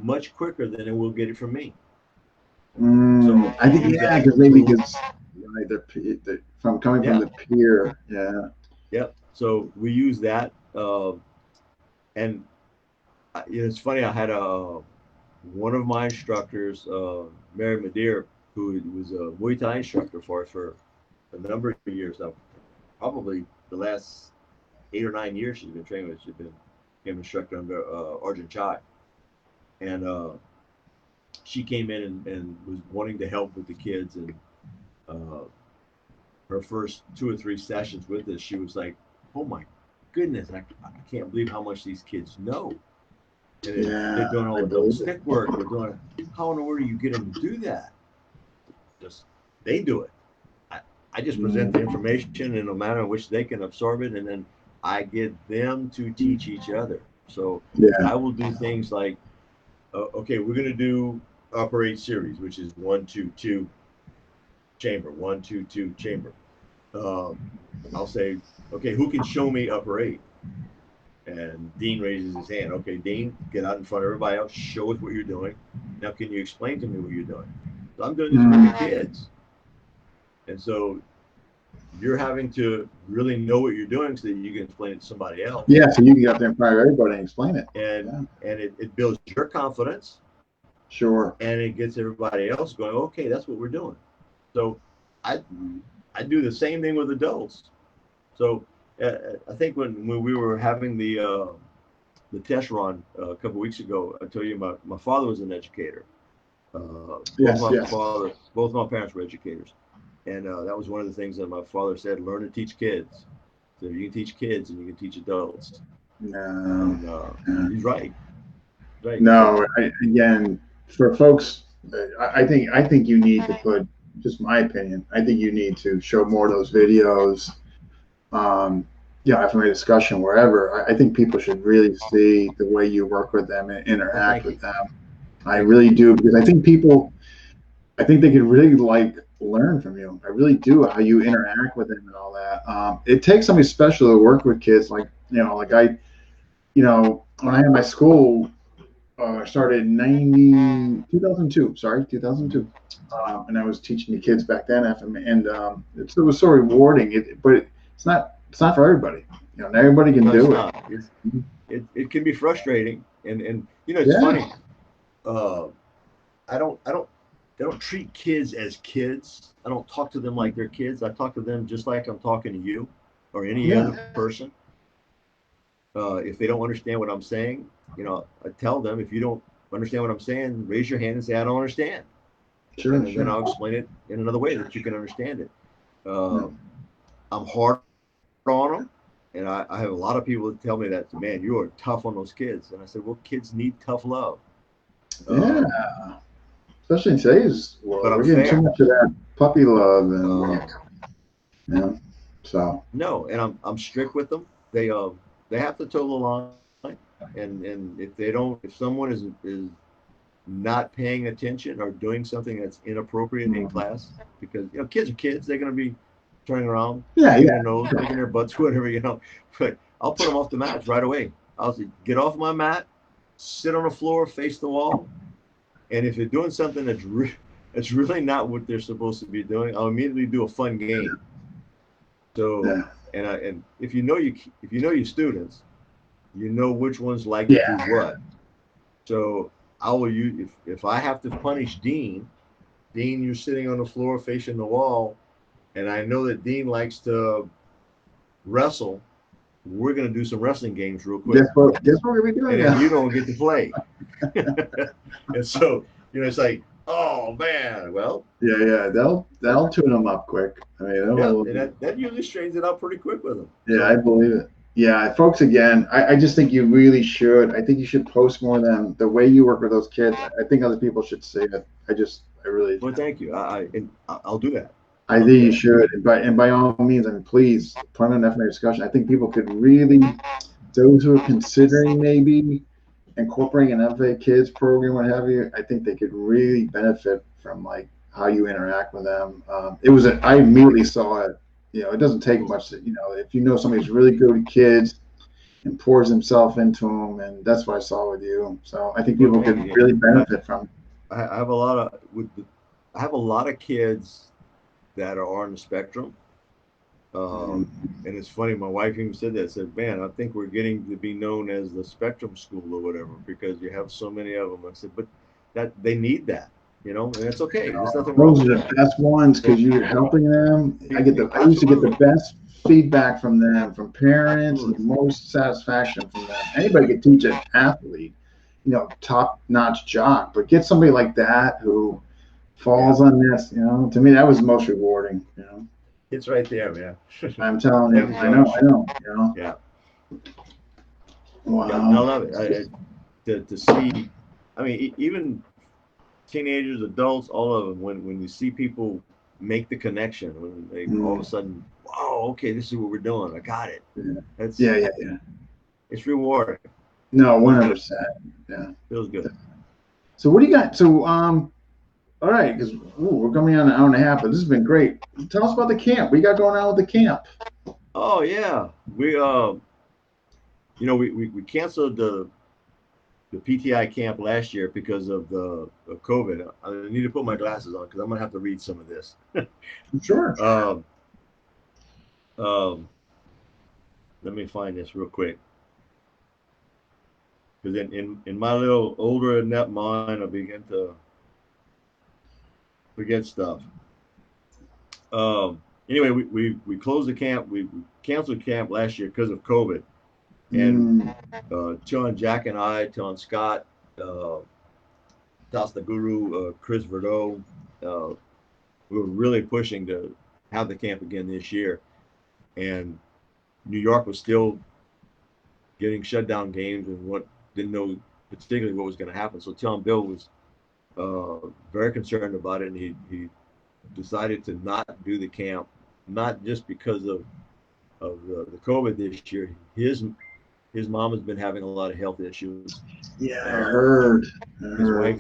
much quicker than they will get it from me. So I we think use yeah, that. because maybe So because right, from coming from yeah, the peer. Yeah. yep. So we use that, and it's funny. I had a one of my instructors, Mary Madeir, who was a Muay Thai instructor for us for a number of years now, probably the last 8 or 9 years she's been training with. She's been an instructor under Arjun Chai, and she came in and was wanting to help with the kids. And uh, her first 2 or 3 sessions with us, she was like, "Oh my goodness, I can't believe how much these kids know." And they're Yeah. doing all I the double believe it. stick work. They're doing how in the world do you get them to do that? Just they do it. I, I just present the Mm, information in a manner in which they can absorb it, and then I get them to teach each other. So yeah. I will do things like, okay, we're going to do upper eight series, which is 1, 2, 2 chamber, 1, 2, 2 chamber. Uh, I'll say, okay, who can show me upper eight? And Dean raises his hand. Okay, Dean, get out in front of everybody else. Show us what you're doing. Now, can you explain to me what you're doing? So I'm doing this with the Mm, kids. And so you're having to really know what you're doing so that you can explain it to somebody else. yeah. So you can get up there in front of everybody and explain it. And Yeah. and it builds your confidence, Sure. and it gets everybody else going, okay, that's what we're doing. So I Mm, I do the same thing with adults. So I think when we were having the test run a couple of weeks ago, I told you my father was an educator. Both yes. my Yes. both my parents were educators, and that was one of the things that my father said: learn to teach kids. So you can teach kids and you can teach adults. No. And Yeah. he's right, right. So No. Again, for folks, I think you need to put. Just my opinion. I think you need to show more of those videos. Yeah, FMA discussion wherever. I think people should really see the way you work with them and well, interact thank with you, them. I thank you. really do because I think people. I think they could really learn from you. I really do how you interact with them and all that. It takes somebody special to work with kids. Like when I had my school, I started in 2002. Sorry, 2002. And I was teaching the kids back then, FMA, and it was so rewarding. But it's not. it's not for everybody. You know, not everybody can No, it's do it. not. It can be frustrating, and it's Yeah, funny. Uh, I don't treat kids as kids. I don't talk to them like they're kids. I talk to them just like I'm talking to you or any other yeah, person. If they don't understand what I'm saying, I tell them, if you don't understand what I'm saying, raise your hand and say I don't understand, sure, and then sure. I'll explain it in another way that you can understand it. Yeah, Uh, I'm hard on them, and I have a lot of people that tell me that, man, you are tough on those kids, and I said, well, kids need tough love. yeah. Um, Especially in today's but world, I'm we're getting too fair. much of that puppy love, and Um, you know, so no, and I'm strict with them. They have to toe the line, and if they don't, if someone is not paying attention or doing something that's inappropriate in mm, class, because kids are kids, they're going to be turning around, yeah, picking yeah, their nose, picking their butts, whatever. But I'll put them off the mats right away. I'll say, get off my mat, sit on the floor, face the wall, and if they're doing something that's really not what they're supposed to be doing, I'll immediately do a fun game. So, yeah, and if you know your students, you know which ones like to do yeah. what. So I will use, if I have to punish Dean, you're sitting on the floor facing the wall, and I know that Dean likes to wrestle. We're gonna do some wrestling games real quick, Guess what we're gonna be and doing then now? you don't get to play. And so it's like, oh man, well, Yeah, yeah. They'll tune them up quick. I mean, yeah, and that usually straightens it out pretty quick with them. yeah, I So believe it. Yeah, folks, again, I just think you really should. I think you should post more of them. The way you work with those kids, I think other people should see it. I really, well, thank you. I'll do that. I I'll do think you that. should. And by all means, I mean, please put on an FMA discussion. I think people could really, those who are considering maybe incorporating an FA Kids program, what have you, I think they could really benefit from like how you interact with them. I immediately saw it. You know, it doesn't take much. If you know somebody's really good with kids and pours himself into them, and that's what I saw with you. So I think Well, people thank could you. really I, benefit from it. I have a lot of I have a lot of kids that are on the spectrum. Um, and it's funny, my wife even said that. Said, "Man, I think we're getting to be known as the Spectrum School or whatever because you have so many of them." I said, "But that they need that, and it's okay. There's nothing wrong Those with are the that." best ones So, because you're helping them. I used to get the absolutely, best feedback from them, from parents, and the absolutely, most satisfaction from them. Anybody could teach an athlete, top notch jock, but get somebody like that who yeah, falls on this, to me, that was most rewarding. it's right there, man. I'm telling you, Them I know, drugs, I know. yeah, yeah, I Wow. love it. To see, I mean, even teenagers, adults, all of them, when you see people make the connection, when they all of a Mm, sudden, wow, okay, this is what we're doing. I got it. yeah, That's yeah, yeah, yeah. it's rewarding. No, Feels good. 100%. Yeah. Feels good. So what do you got? So all right, because we're coming on an hour and a half, but this has been great. Tell us about the camp. What you got going on with the camp? Oh yeah, we canceled the PTI camp last year because of the of COVID. I need to put my glasses on because I'm gonna have to read some of this. Sure. um, um, Let me find this real quick because in my little older adept mind, I begin to forget stuff. Anyway, we closed the camp. We canceled camp last year because of COVID. And Mm, John, Jack, and I, John Scott, uh, the Guru, Chris Verdot, uh, we were really pushing to have the camp again this year. And New York was still getting shut down games and what didn't know particularly what was going to happen. So Tuhon Bill was very concerned about it, and he decided to not do the camp, not just because of the COVID this year. His mom has been having a lot of health issues. yeah, I Uh, heard. I his heard.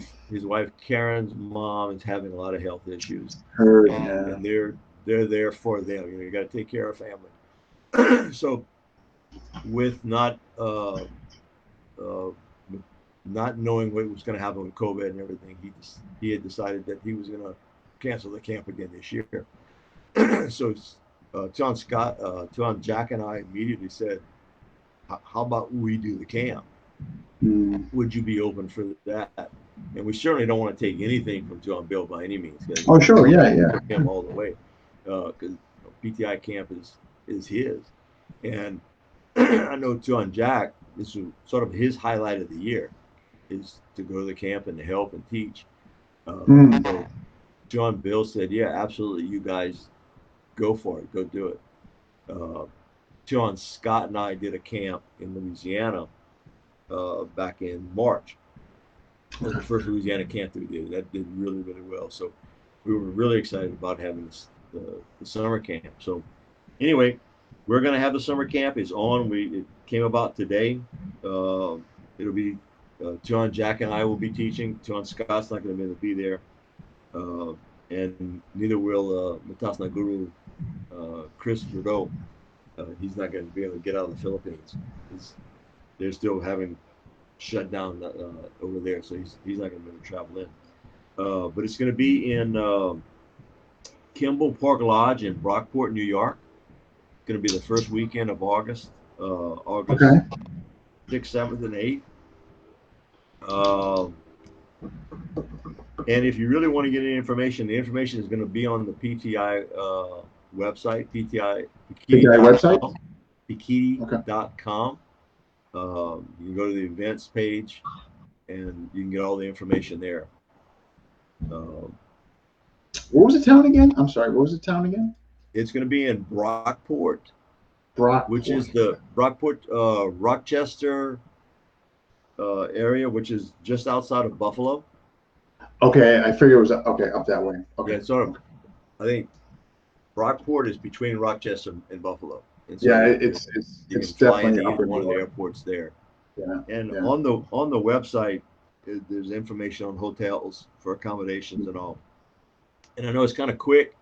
wife Karen's mom is having a lot of health issues, Heard. and Yeah. they're there for them. You got to take care of family. So with uh, not knowing what was going to happen with COVID and everything, he had decided that he was going to cancel the camp again this year. So Tuhon Jack and I immediately said, how about we do the camp? Mm. Would you be open for that? And we certainly don't want to take anything from Tuhon Bill by any means. Oh, sure. Yeah, We yeah. took him all the way because PTI camp is his. And I know Tuhon Jack, this is sort of his highlight of the year, is to go to the camp and to help and teach. Mm. So Tuhon Bill said, yeah, absolutely, you guys go for it, go do it. Tuhon Scott and I did a camp in Louisiana back in March. It was the first Louisiana camp that we did. That did really, really well. So we were really excited about having the summer camp. So anyway, we're going to have the summer camp. It's on. It came about today. Uh, it'll be John, Jack, and I will be teaching. John Scott's not going to be able to be there, and neither will Matasna Guru Chris Guro. He's not going to be able to get out of the Philippines. They're still having shut down over there, so he's not going to be able to travel in. But it's going to be in Kimball Park Lodge in Brockport, New York. It's going to be the first weekend of August, August Okay. 6th, 7th, and 8th. And if you really want to get any information, the information is going to be on the PTI website, PTI website? Bikini.com. You can go to the events page and you can get all the information there. What was the town again? I'm sorry. What was the town again? It's going to be in Brockport, which is Brockport. the Brockport, Rochester area, which is just outside of Buffalo. Okay, I figured it was okay up that way. Okay. Yeah, sort of. I think Brockport is between Rochester and Buffalo. And so Yeah, you it's can fly definitely into upper one of the north. airports there. Yeah. And Yeah. on the website, there's information on hotels for accommodations and all. And I know it's kind of quick.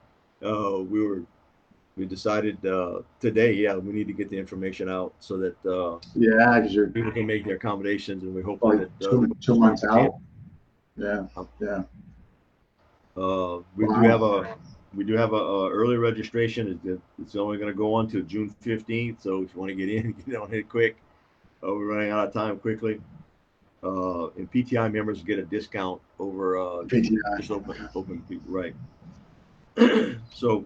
We decided today, yeah, we need to get the information out so that Yeah, because you're people can make their accommodations, and we hope like that 2 months out. Yeah. Yeah. We do Wow. have a early registration. It's only going to go on to June 15th. So if you want to get in, get on it quick. We're running out of time quickly. And PTI members get a discount over PTI. just open people, right? So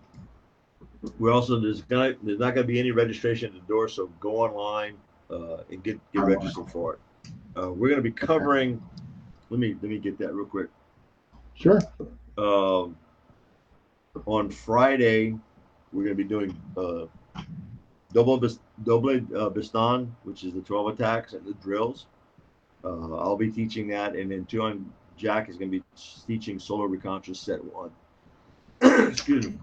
we also there's not going to be any registration at the door. So go online and get registered for it. We're going to be covering. Let me get that real quick. Sure. On Friday, we're going to be doing double Bistan, which is the 12 attacks and the drills. I'll be teaching that, and then Tuhon Jack is going to be teaching Solo Recontra Set 1. Excuse me.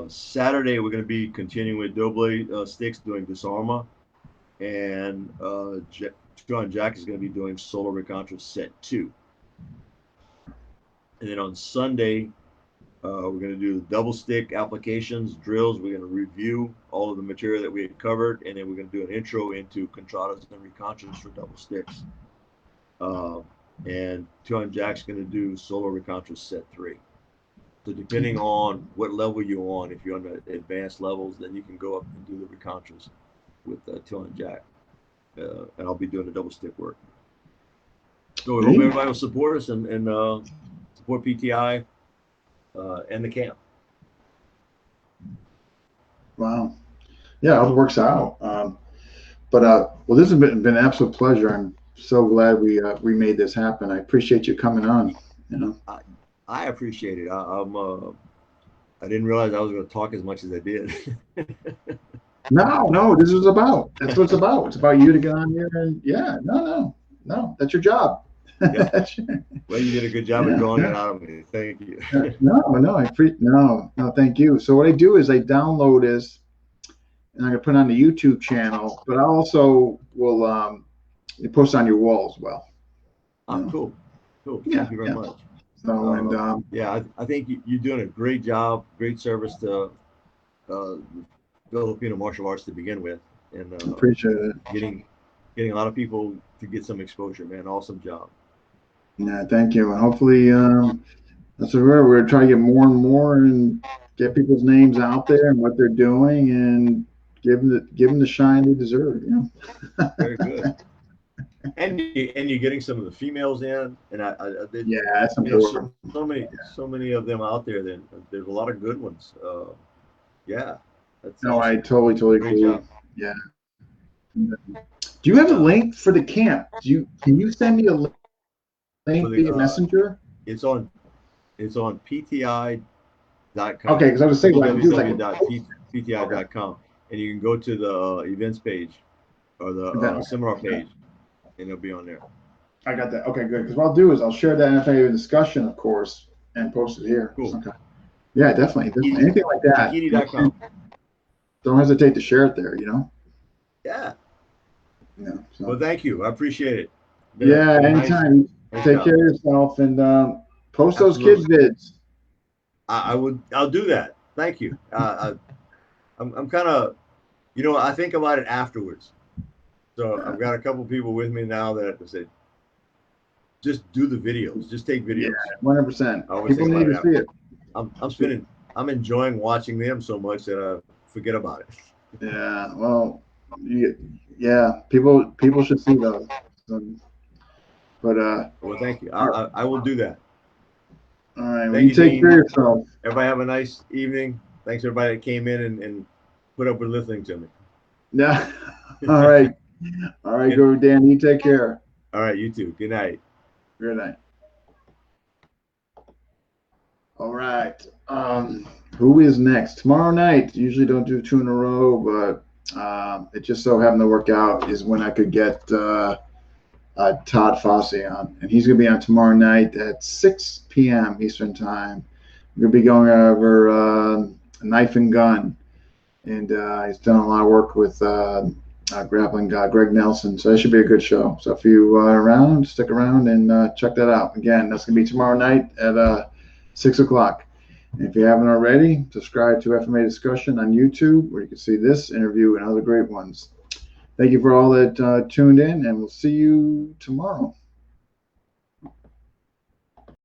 Saturday, we're going to be continuing with double sticks doing Disarma, and Tuhon Jack is going to be doing Solo Recontra Set 2. And then on Sunday, we're going to do double stick applications, drills. We're going to review all of the material that we had covered, and then we're going to do an intro into contradas and recontras for double sticks. And Tuhon Jack's going to do Solo Recontra Set 3. So depending on what level you're on, if you're on the advanced levels, then you can go up and do the recontras with Tuhon Jack. And I'll be doing the double stick work. So we hope everybody will support us and support PTI and the camp. Wow. Yeah, it works out. Well, this has been an absolute pleasure. I'm so glad we made this happen. I appreciate you coming on. You know. I appreciate it. I didn't realize I was going to talk as much as I did. No, this is about. That's what it's about. It's about you to get on here and no, that's your job. Yeah. Well, you did a good job of drawing it out of me. Thank you. No, thank you. So what I do is I download this, and I'm gonna put it on the YouTube channel, but I also will post on your wall as well. Cool. Yeah, Thank you very much. So I think you're doing a great job, great service to Filipino martial arts to begin with, and appreciate it. Getting a lot of people to get some exposure, man. Awesome job. Yeah, thank you. And hopefully, That's what we're trying to get more and more and get people's names out there and what they're doing and give them the shine they deserve. You know. Very good. And you're getting some of the females in, and Yeah, that's important. so many of them out there. Then there's a lot of good ones. Yeah, that's No, I awesome. totally Great agree. job. Yeah. Do you have a link for the camp? Can you send me a For link the via messenger? it's on PTI.com, Okay, because I was saying what I can do is I can www.pti.com, and you can go to the events page or the seminar page, and it'll be on there. I got that. Okay, good. Because what I'll do is I'll share that FMA discussion, of course, and post it here. Cool. Okay. Yeah, definitely. Anything like that. Takiti.com. Don't hesitate to share it there. You know. Yeah. Yeah. So. Well, thank you. I appreciate it. Yeah, anytime. Nice Take job. care of yourself and post those kids vids. I'll do that. Thank you. I'm kind of, I think about it afterwards. So I've got a couple people with me now that say, just do the videos. Just take videos. Yeah, 100%. People need to see it. I'm enjoying watching them so much that I forget about it. Yeah. Well, yeah. People should see those. But well, thank you. I will do that. All right. Well, you take care of yourself. Everybody have a nice evening. Thanks everybody that came in and put up with listening to me. Yeah. All right. All right, Guru Dan. You take care. All right, you too. Good night. Good night. All right. Who is next? Tomorrow night. Usually don't do 2 in a row, but it just so happened to work out is when I could get Todd Fosse on, and he's going to be on tomorrow night at 6 p.m. Eastern Time. We're going to be going over Knife and Gun, and he's done a lot of work with grappling guy Greg Nelson, so that should be a good show. So if you are around, stick around and check that out. Again, that's going to be tomorrow night at 6 o'clock. And if you haven't already, subscribe to FMA Discussion on YouTube, where you can see this interview and other great ones. Thank you for all that tuned in, and we'll see you tomorrow.